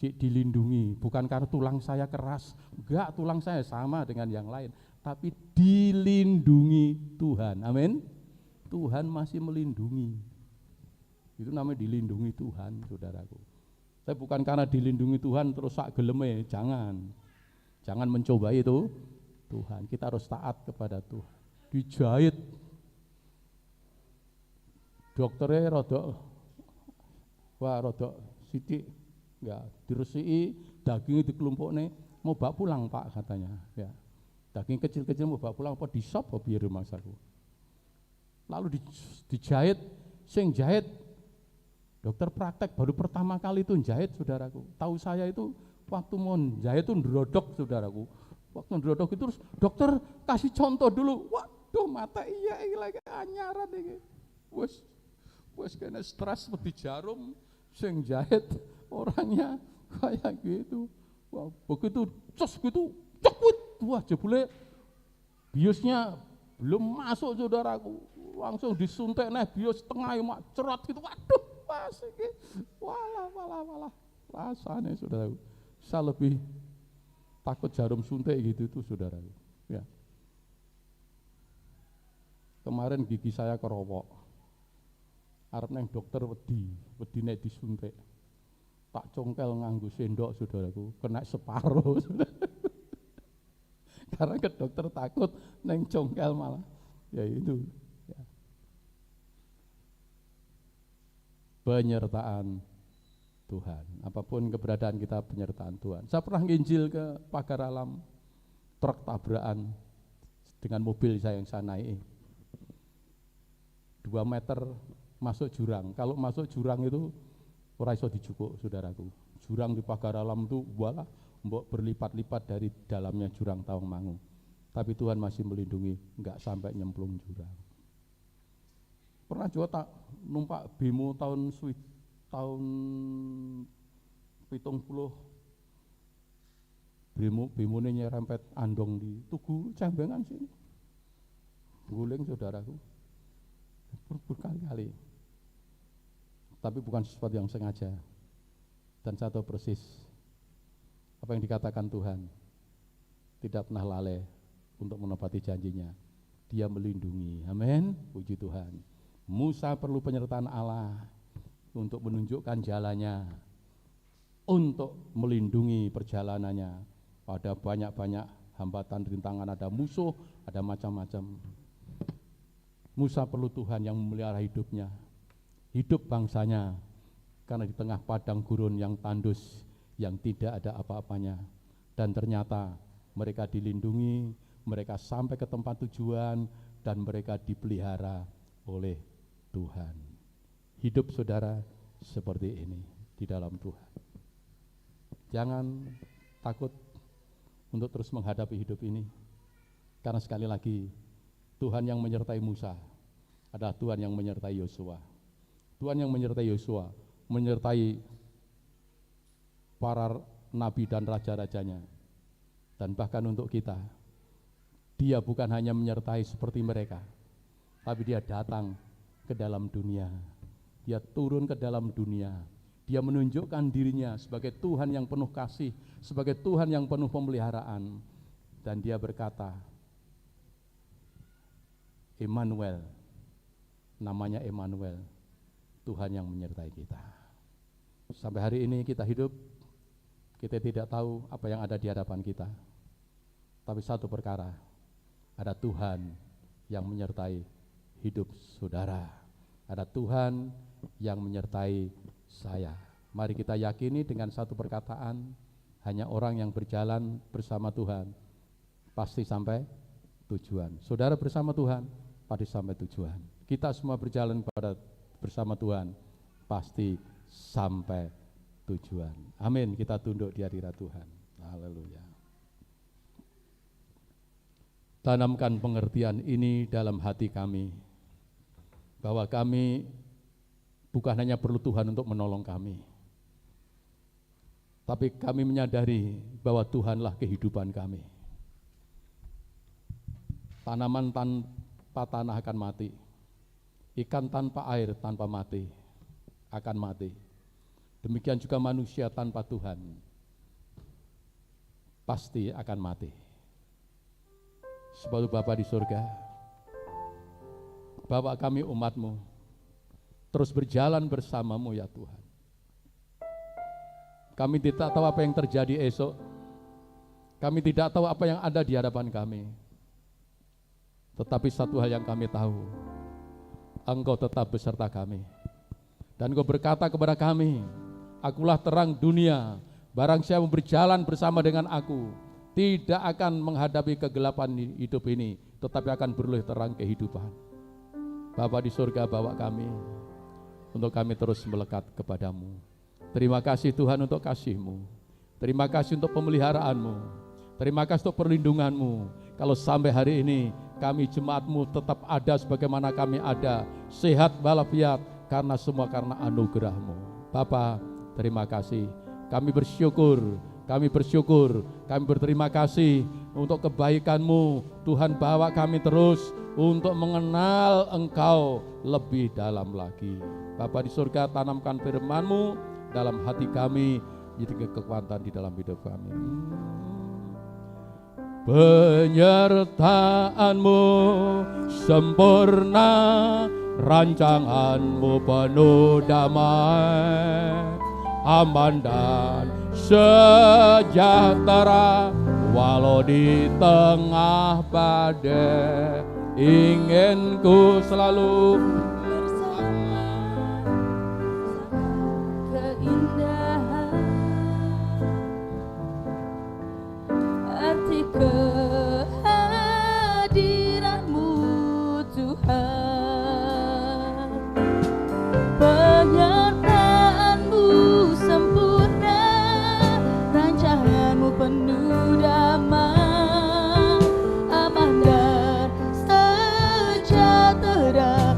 dilindungi, bukan karena tulang saya keras, enggak, tulang saya sama dengan yang lain, tapi dilindungi Tuhan. Amin. Tuhan masih melindungi. Itu namanya dilindungi Tuhan, saudaraku. Tapi bukan karena dilindungi Tuhan terus sak geleme, jangan mencobai itu Tuhan. Kita harus taat kepada Tuhan. Dijahit, dokternya rodok sidik, enggak, diresiki, dagingnya dikelompokne, mau bawa pulang Pak katanya, ya. Daging kecil-kecil mau bawa pulang apa di shop apa biar rumahku. Lalu dijahit, sing jahit dokter praktek baru pertama kali itu jahit, saudaraku. Tahu saya itu waktu mau jahit itu ndrodok, saudaraku. Waktu ndrodok itu terus dokter kasih contoh dulu. Waduh, mata iya lagi anyaran iki. Wes kena stres seperti jarum, sing jahit orangnya kayak gitu. Wah, begitu cos gitu, cekut. Wah, jebule biusnya belum masuk, saudaraku. Langsung disuntik bius tengah mak cerot gitu. Waduh, pas iki. Walah. Rasanya, saudaraku. Saya lebih takut jarum suntik gitu tuh, saudaraku. Ya. Kemarin gigi saya keropok. Arep neng dokter wedi nek disuntik. Tak congkel nganggo sendok, saudaraku, kena separuh. Karena ke dokter takut neng congkel malah. Ya itu. Ya. Penyertaan Tuhan. Apapun keberadaan kita, penyertaan Tuhan. Saya pernah nginjil ke Pagar Alam, truk tabrakan dengan mobil saya yang saya naik. 2 meter masuk jurang. Kalau masuk jurang itu ora iso dijukuk, saudaraku. Jurang di Pagar Alam itu walah mbok berlipat-lipat dari dalamnya jurang Tawangmangu. Tapi Tuhan masih melindungi, enggak sampai nyemplung jurang. Pernah juga tak numpak bemo tahun 70 bemo ini nyerempet andong di Tugu Cembengan sini. Guling, saudaraku. Berkali-kali. Tapi bukan sesuatu yang sengaja. Dan saya tahu persis apa yang dikatakan Tuhan, tidak pernah lalai untuk menepati janjinya. Dia melindungi. Amin. Puji Tuhan. Musa perlu penyertaan Allah untuk menunjukkan jalannya, untuk melindungi perjalanannya pada banyak-banyak hambatan, rintangan, ada musuh, ada macam-macam. Musa perlu Tuhan yang memelihara hidupnya, hidup bangsanya, karena di tengah padang gurun yang tandus, yang tidak ada apa-apanya. Dan ternyata mereka dilindungi, mereka sampai ke tempat tujuan, dan mereka dipelihara oleh Tuhan. Hidup saudara seperti ini di dalam Tuhan. Jangan takut untuk terus menghadapi hidup ini, karena sekali lagi Tuhan yang menyertai Musa adalah Tuhan yang menyertai Yosua. Tuhan yang menyertai Yosua, menyertai para nabi dan raja-rajanya. Dan bahkan untuk kita, Dia bukan hanya menyertai seperti mereka, tapi Dia datang ke dalam dunia. Dia turun ke dalam dunia. Dia menunjukkan dirinya sebagai Tuhan yang penuh kasih, sebagai Tuhan yang penuh pemeliharaan. Dan Dia berkata, Immanuel, namanya Immanuel, Tuhan yang menyertai kita. Sampai hari ini kita hidup, kita tidak tahu apa yang ada di hadapan kita. Tapi satu perkara, ada Tuhan yang menyertai hidup saudara. Ada Tuhan yang menyertai saya. Mari kita yakini dengan satu perkataan, hanya orang yang berjalan bersama Tuhan pasti sampai tujuan. Saudara bersama Tuhan pasti sampai tujuan. Kita semua berjalan bersama Tuhan pasti sampai tujuan. Amin. Kita tunduk di hadirat Tuhan. Haleluya. Tanamkan pengertian ini dalam hati kami, bahwa kami bukan hanya perlu Tuhan untuk menolong kami, tapi kami menyadari bahwa Tuhanlah kehidupan kami. Tanaman tanpa tanah akan mati, ikan tanpa air tanpa mati akan mati. Demikian juga manusia tanpa Tuhan pasti akan mati. Sebab Bapa di surga, bawa kami umat-Mu terus berjalan bersama-Mu ya Tuhan. Kami tidak tahu apa yang terjadi esok, kami tidak tahu apa yang ada di hadapan kami. Tetapi satu hal yang kami tahu, Engkau tetap beserta kami. Dan Engkau berkata kepada kami, Akulah terang dunia, barang siapa berjalan bersama dengan Aku, tidak akan menghadapi kegelapan hidup ini, tetapi akan beroleh terang kehidupan. Bapa di surga, bawa kami, untuk kami terus melekat kepadamu. Terima kasih Tuhan untuk kasih-Mu. Terima kasih untuk pemeliharaanmu. Terima kasih untuk perlindunganmu. Kalau sampai hari ini kami jemaat-Mu tetap ada sebagaimana kami ada, sehat walafiat, karena semua karena anugerah-Mu. Bapa, terima kasih. Kami bersyukur, kami berterima kasih untuk kebaikan-Mu. Tuhan, bawa kami terus untuk mengenal Engkau lebih dalam lagi. Bapa di surga, tanamkan firman-Mu dalam hati kami, jadi kekuatan di dalam hidup kami. Penyertaan-Mu sempurna, rancangan-Mu penuh damai, aman dan sejahtera, walau di tengah badai. Ingin ku selalu bersama keindahan arti kehadiran-Mu Tuhan. Penyertaan-Mu sempurna, rancangan-Mu penuh damai, aman dan sejahtera,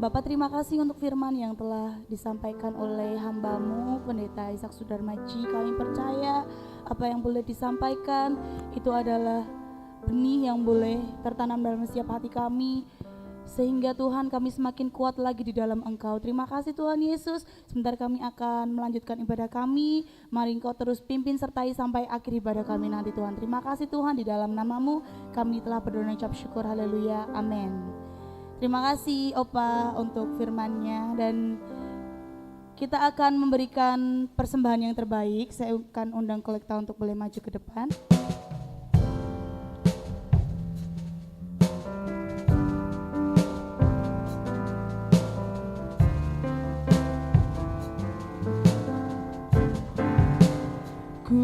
Bapak, terima kasih untuk firman yang telah disampaikan oleh hamba-Mu Pendeta Ishak Sudarmaji. Kami percaya apa yang boleh disampaikan itu adalah benih yang boleh tertanam dalam setiap hati kami, sehingga Tuhan kami semakin kuat lagi di dalam Engkau. Terima kasih Tuhan Yesus. Sebentar kami akan melanjutkan ibadah kami. Mari Engkau terus pimpin sertai sampai akhir ibadah kami nanti Tuhan. Terima kasih Tuhan, di dalam nama-Mu kami telah berdoa dan ucap syukur. Haleluya, amin. Terima kasih Opa untuk firman-Nya, dan kita akan memberikan persembahan yang terbaik. Saya akan undang kolekta untuk boleh maju ke depan. Ku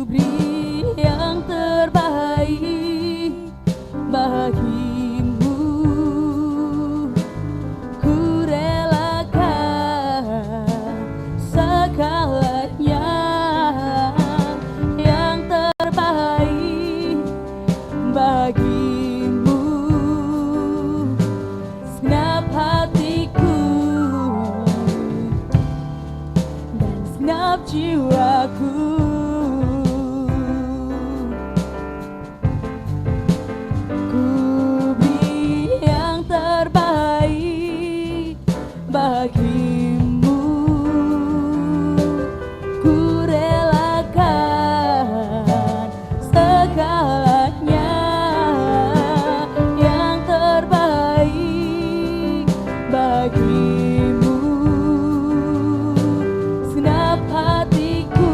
beri yang terbaik bagimu, ku relakan segalanya. Yang terbaik bagimu, segenap hatiku dan segenap jiwaku. Bagimu ku relakan segalanya. Yang terbaik bagimu, segenap hatiku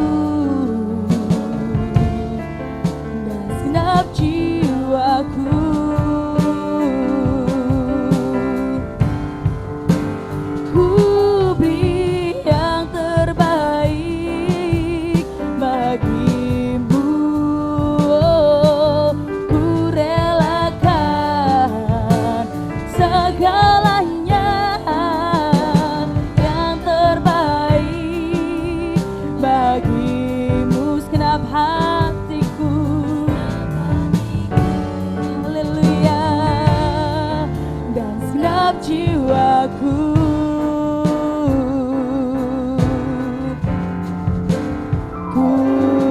dan segenap jiwaku. Jiwaku, ku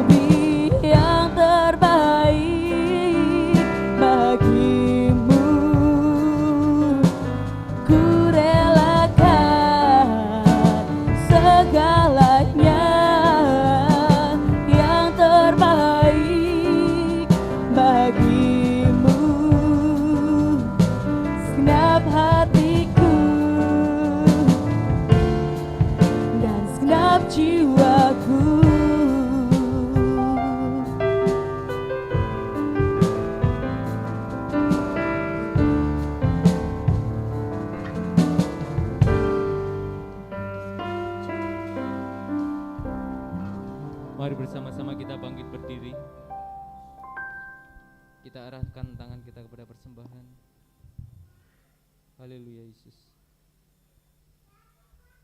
beri yang terbaik bagimu, ku relakan segalanya. Yang terbaik bagimu, segenap hatiku dan segenap jiwaku. Mari bersama-sama kita bangkit berdiri. Kita arahkan tangan kita kepada persembahan. Haleluya Yesus.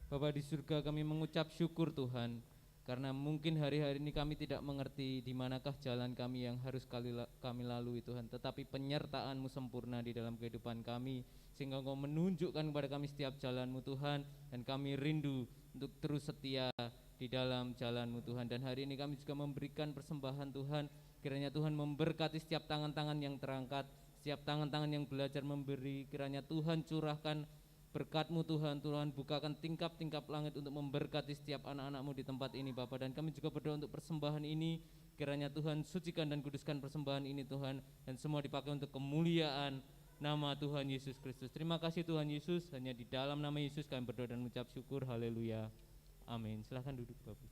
Bapa di surga, kami mengucap syukur Tuhan, karena mungkin hari-hari ini kami tidak mengerti di manakah jalan kami yang harus kami lalui Tuhan, tetapi penyertaan-Mu sempurna di dalam kehidupan kami, sehingga Engkau menunjukkan kepada kami setiap jalan-Mu Tuhan, dan kami rindu untuk terus setia di dalam jalan-Mu Tuhan. Dan hari ini kami juga memberikan persembahan Tuhan, kiranya Tuhan memberkati setiap tangan-tangan yang terangkat, setiap tangan-tangan yang belajar memberi. Kiranya Tuhan curahkan berkat-Mu Tuhan, Tuhan bukakan tingkap-tingkap langit untuk memberkati setiap anak-anak-Mu di tempat ini Bapa. Dan kami juga berdoa untuk persembahan ini, kiranya Tuhan sucikan dan kuduskan persembahan ini Tuhan, dan semua dipakai untuk kemuliaan nama Tuhan Yesus Kristus. Terima kasih Tuhan Yesus, hanya di dalam nama Yesus kami berdoa dan mengucap syukur. Haleluya, amin. Silahkan duduk Bapak.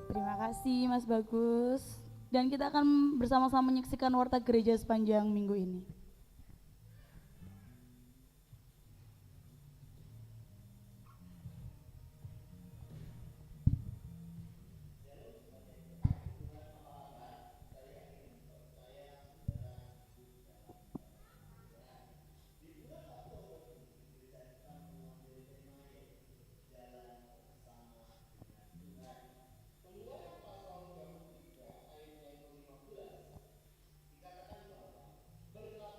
Terima kasih Mas Bagus. Dan kita akan bersama-sama menyaksikan warta gereja sepanjang minggu ini. Dikatakan bahwa berkat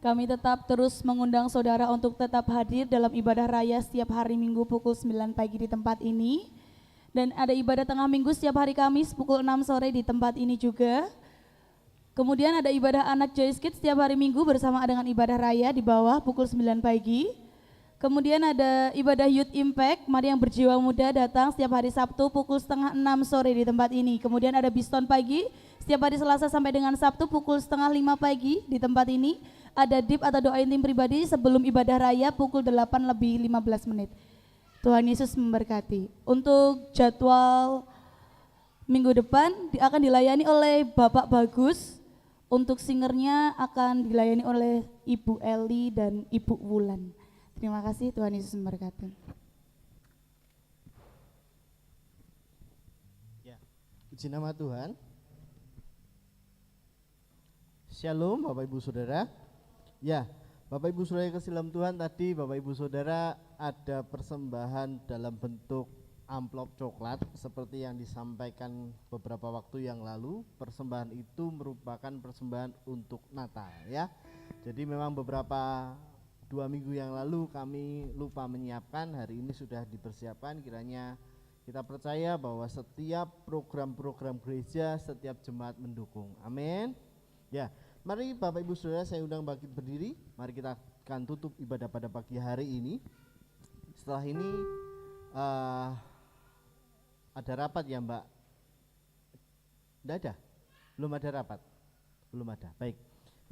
Kami tetap terus mengundang saudara untuk tetap hadir dalam ibadah raya setiap hari Minggu pukul 9 pagi di tempat ini. Dan ada ibadah tengah minggu setiap hari Kamis pukul 6 sore di tempat ini juga. Kemudian ada ibadah anak Joyce Kids setiap hari Minggu bersama dengan ibadah raya di bawah pukul 9 pagi. Kemudian ada ibadah Youth Impact, mari yang berjiwa muda datang setiap hari Sabtu pukul setengah 6 sore di tempat ini. Kemudian ada Biston pagi, setiap hari Selasa sampai dengan Sabtu pukul setengah 5 pagi di tempat ini. Ada DIP atau doa intim pribadi sebelum ibadah raya pukul 8 lebih 15 menit. Tuhan Yesus memberkati. Untuk jadwal minggu depan akan dilayani oleh Bapak Bagus. Untuk singernya akan dilayani oleh Ibu Eli dan Ibu Wulan. Terima kasih, Tuhan Yesus memberkati. Ya, puji nama Tuhan. Shalom Bapak Ibu Saudara. Ya, Bapak Ibu Saudara yang kasih dalam Tuhan, tadi Bapak Ibu Saudara ada persembahan dalam bentuk amplop coklat seperti yang disampaikan beberapa waktu yang lalu. Persembahan itu merupakan persembahan untuk Natal ya. Jadi memang beberapa 2 minggu yang lalu kami lupa menyiapkan, hari ini sudah dipersiapkan. Kiranya kita percaya bahwa setiap program-program gereja, setiap jemaat mendukung. Amin. Ya, mari Bapak Ibu Saudara saya undang bangkit berdiri. Mari kita akan tutup ibadah pada pagi hari ini. Setelah ini ada rapat ya Mbak? Tidak ada? Belum ada rapat? Belum ada, baik.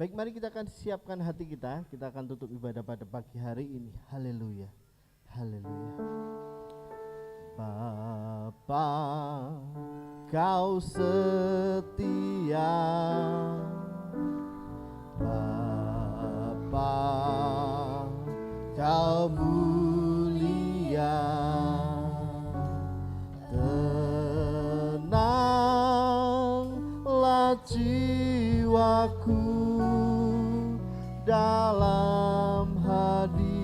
Baik, mari kita akan siapkan hati kita. Kita akan tutup ibadah pada pagi hari ini. Haleluya, haleluya. Bapa, Kau setia. Bapa, Kau mulia. Tenanglah jiwaku dalam hadirat-Mu.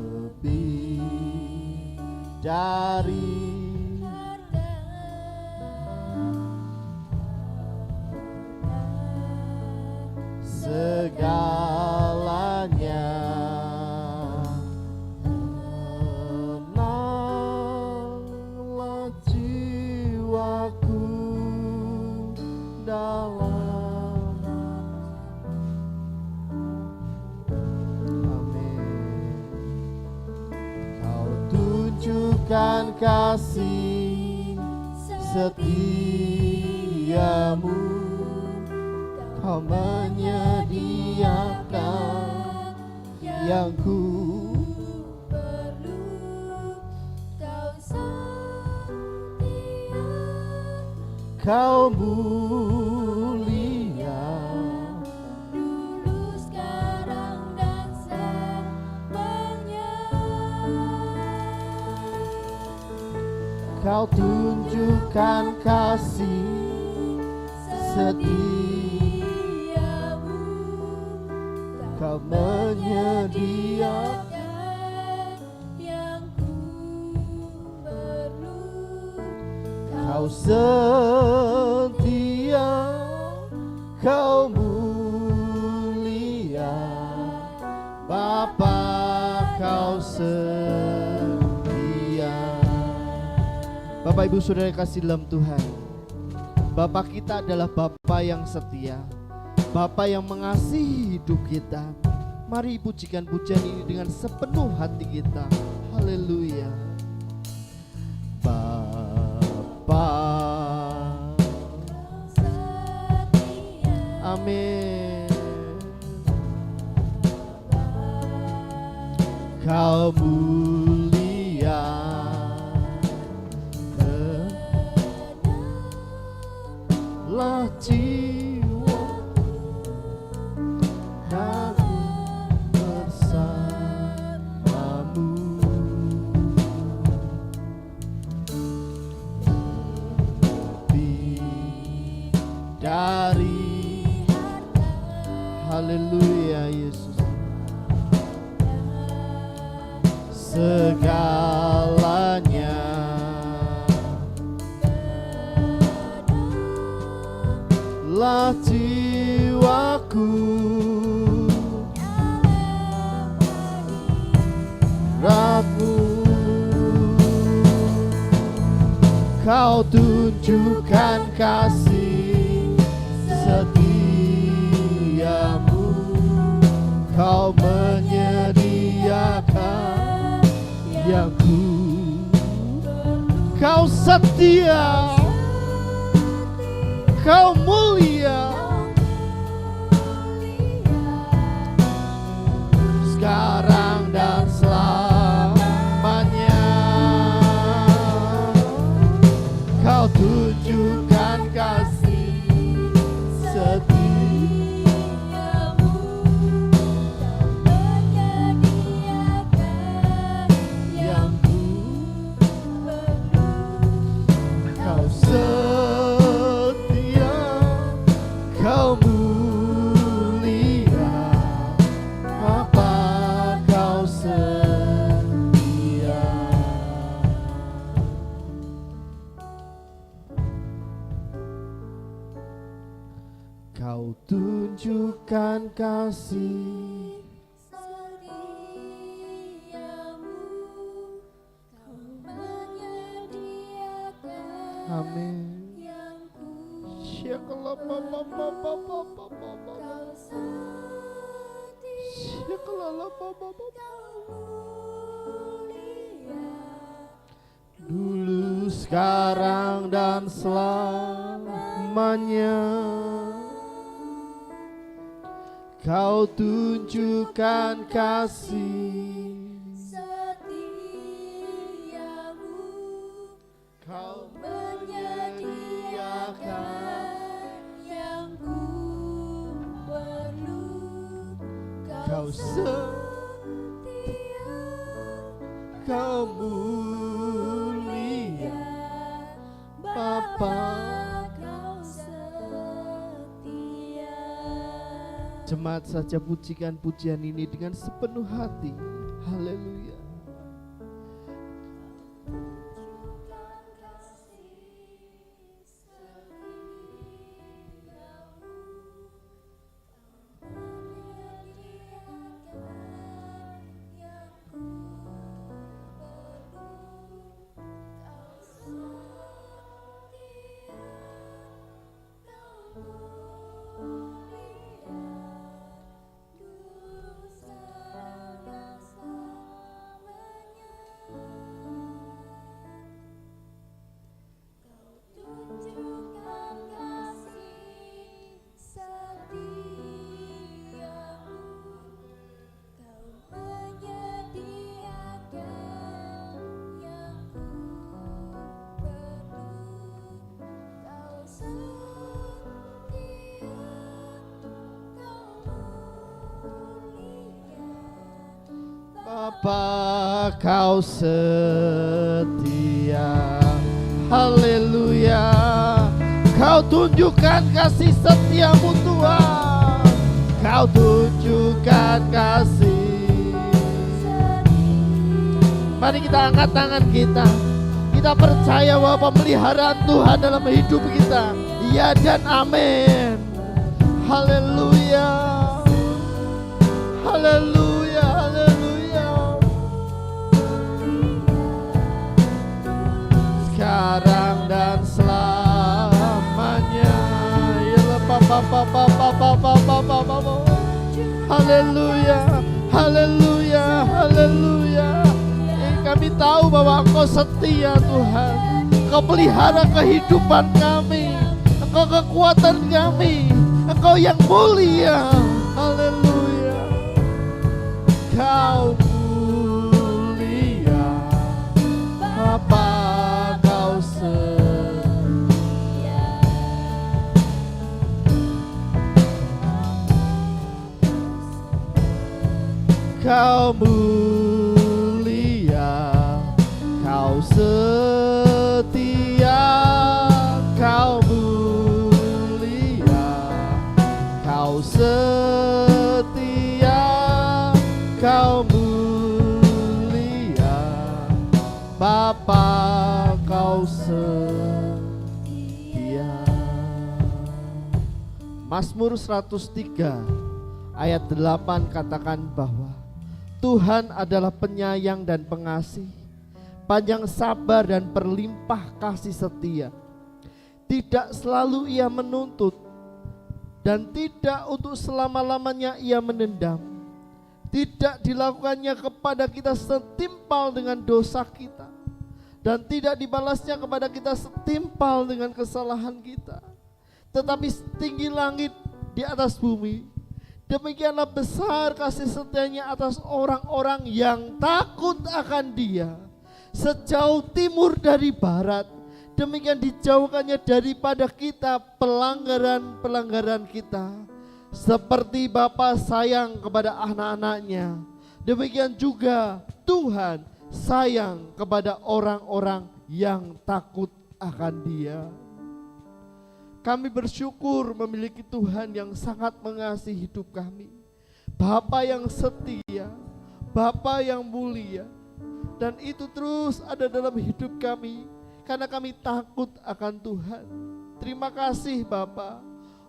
Lebih dari segalanya, tenanglah jiwaku dalam. Amin. Kau tunjukkan kasih setiamu, Kau menyediakan yang ku perlu. Kau setia, Kau mulia, dulu, sekarang, dan selamanya. Kau tunjukkan kasih setiamu, Kau menyediakan yang ku perlu. Kau setia, Kau mulia, Bapa, Kau setia. Bapak Ibu Saudara kasih dalam Tuhan, Bapa kita adalah Bapa yang setia, Bapa yang mengasihi hidup kita. Mari pujikan pujian ini dengan sepenuh hati kita. Haleluya. Bapa, amin. Kau mulia, tenanglah jiwa aku bersamamu. Lebih dari haleluya Yesus, segalanya, umat-Mu. Kau tunjukkan kasih setiamu, Kau menyediakan yang ku. Kau setia, Kau mulia, sekarang dan selamanya. Kau tunjukkan kasih setiamu, Kau menyediakan yang ku perlu. Kau setia, Kau mulia, Bapa, Kau setia. Kau tunjukkan kasih setiamu, Kau menyediakan Amin. yang ku. Kau setia, Kau mulia, dulu, sekarang, dan selamanya. Kau tunjukkan kasih setiamu, Kau menyediakan yang ku perlu. Kau setia, Kau mulia, Bapa. Kau setia. Jemaat saja pujikan pujian ini dengan sepenuh hati. Haleluya. Bapa, Kau setia. Haleluya. Kau tunjukkan kasih setiamu Tuhan. Kau tunjukkan kasih. Mari kita angkat tangan kita. Kita percaya bahwa pemeliharaan Tuhan dalam hidup kita. Ya dan amin. Haleluya. Haleluya. Haleluya. Sekarang dan selamanya. Haleluya. Haleluya. Haleluya. Kami tahu bahwa Engkau setia Tuhan. Engkau pelihara kehidupan kami. Engkau kekuatan kami. Engkau yang mulia. Haleluya. Kau mulia, Bapa, Kau setia. Kau mulia, Kau setia. Kau mulia, Kau setia. Kau mulia, Bapa, Kau setia. Mazmur 103 ayat 8 katakan bahwa Tuhan adalah penyayang dan pengasih, panjang sabar dan berlimpah kasih setia. Tidak selalu Ia menuntut, dan tidak untuk selama-lamanya Ia menendam. Tidak dilakukannya kepada kita setimpal dengan dosa kita, dan tidak dibalasnya kepada kita setimpal dengan kesalahan kita. Tetapi setinggi langit di atas bumi, demikianlah besar kasih setianya atas orang-orang yang takut akan Dia. Sejauh timur dari barat, demikian dijauhkannya daripada kita pelanggaran-pelanggaran kita. Seperti Bapa sayang kepada anak-anaknya, demikian juga Tuhan sayang kepada orang-orang yang takut akan Dia. Kami bersyukur memiliki Tuhan yang sangat mengasihi hidup kami, Bapa yang setia, Bapa yang mulia, dan itu terus ada dalam hidup kami karena kami takut akan Tuhan. Terima kasih Bapa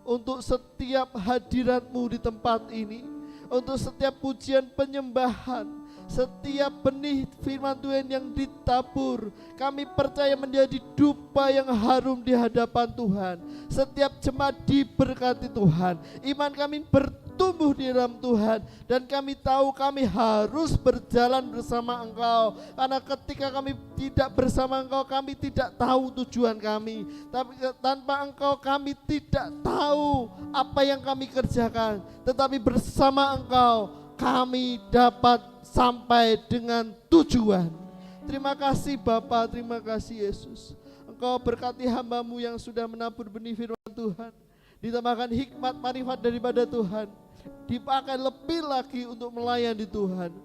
untuk setiap hadirat-Mu di tempat ini, untuk setiap pujian penyembahan, setiap benih firman Tuhan yang ditabur, kami percaya menjadi dupa yang harum di hadapan Tuhan. Setiap jemaat diberkati Tuhan, iman kami bertumbuh di dalam Tuhan, dan kami tahu kami harus berjalan bersama Engkau, karena ketika kami tidak bersama Engkau, kami tidak tahu tujuan kami. Tapi tanpa Engkau kami tidak tahu apa yang kami kerjakan, tetapi bersama Engkau kami dapat sampai dengan tujuan. Terima kasih Bapa, terima kasih Yesus. Engkau berkati hamba-Mu yang sudah menabur benih firman Tuhan, ditambahkan hikmat marifat daripada Tuhan, dipakai lebih lagi untuk melayani Tuhan.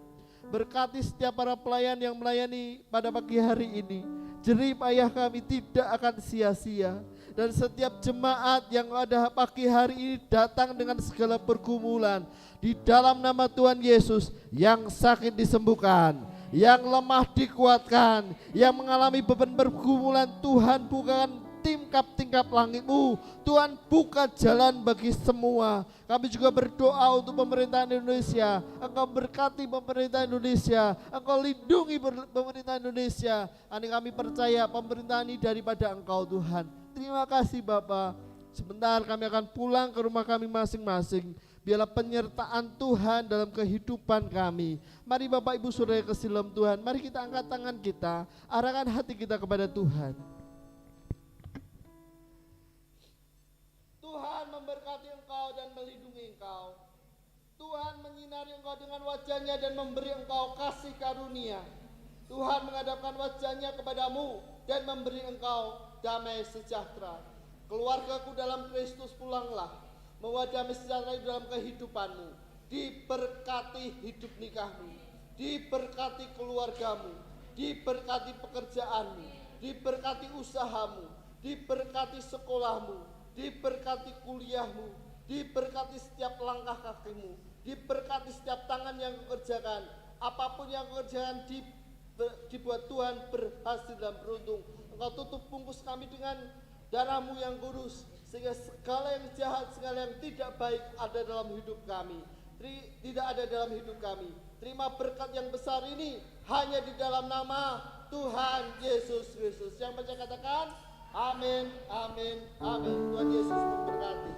Berkati setiap para pelayan yang melayani pada pagi hari ini, jerih payah kami tidak akan sia-sia. Dan setiap jemaat yang ada pagi hari ini datang dengan segala pergumulan, di dalam nama Tuhan Yesus, yang sakit disembuhkan, yang lemah dikuatkan, yang mengalami beban pergumulan, Tuhan bukakan tingkap-tingkap langit-Mu. Tuhan buka jalan bagi semua. Kami juga berdoa untuk pemerintahan Indonesia. Engkau berkati pemerintah Indonesia, Engkau lindungi pemerintah Indonesia. Kami percaya pemerintahan ini daripada Engkau Tuhan. Terima kasih Bapa. Sebentar kami akan pulang ke rumah kami masing-masing. Biarlah penyertaan Tuhan dalam kehidupan kami. Mari Bapak Ibu Saudara yang kasih dalam Tuhan, mari kita angkat tangan kita, arahkan hati kita kepada Tuhan. Tuhan memberkati engkau dan melindungi engkau. Tuhan menyinari engkau dengan wajahnya dan memberi engkau kasih karunia. Tuhan menghadapkan wajahnya kepadamu dan memberi engkau damai sejahtera. Keluargaku dalam Kristus pulanglah, membawa damai sejahtera dalam kehidupanmu. Diberkati hidup nikahmu, diberkati keluargamu, diberkati pekerjaanmu, diberkati usahamu, diberkati sekolahmu, diberkati kuliahmu, diberkati setiap langkah kakimu, diberkati setiap tangan yang kau kerjakan. Apapun yang kau kerjakan dibuat Tuhan berhasil dan beruntung. Engkau tutup bungkus kami dengan darah-Mu yang kudus, sehingga segala yang jahat, segala yang tidak baik ada dalam hidup kami, tidak ada dalam hidup kami. Terima berkat yang besar ini hanya di dalam nama Tuhan Yesus Kristus. Yang baca katakan amin, amin, amin. Tuhan Yesus memberkati.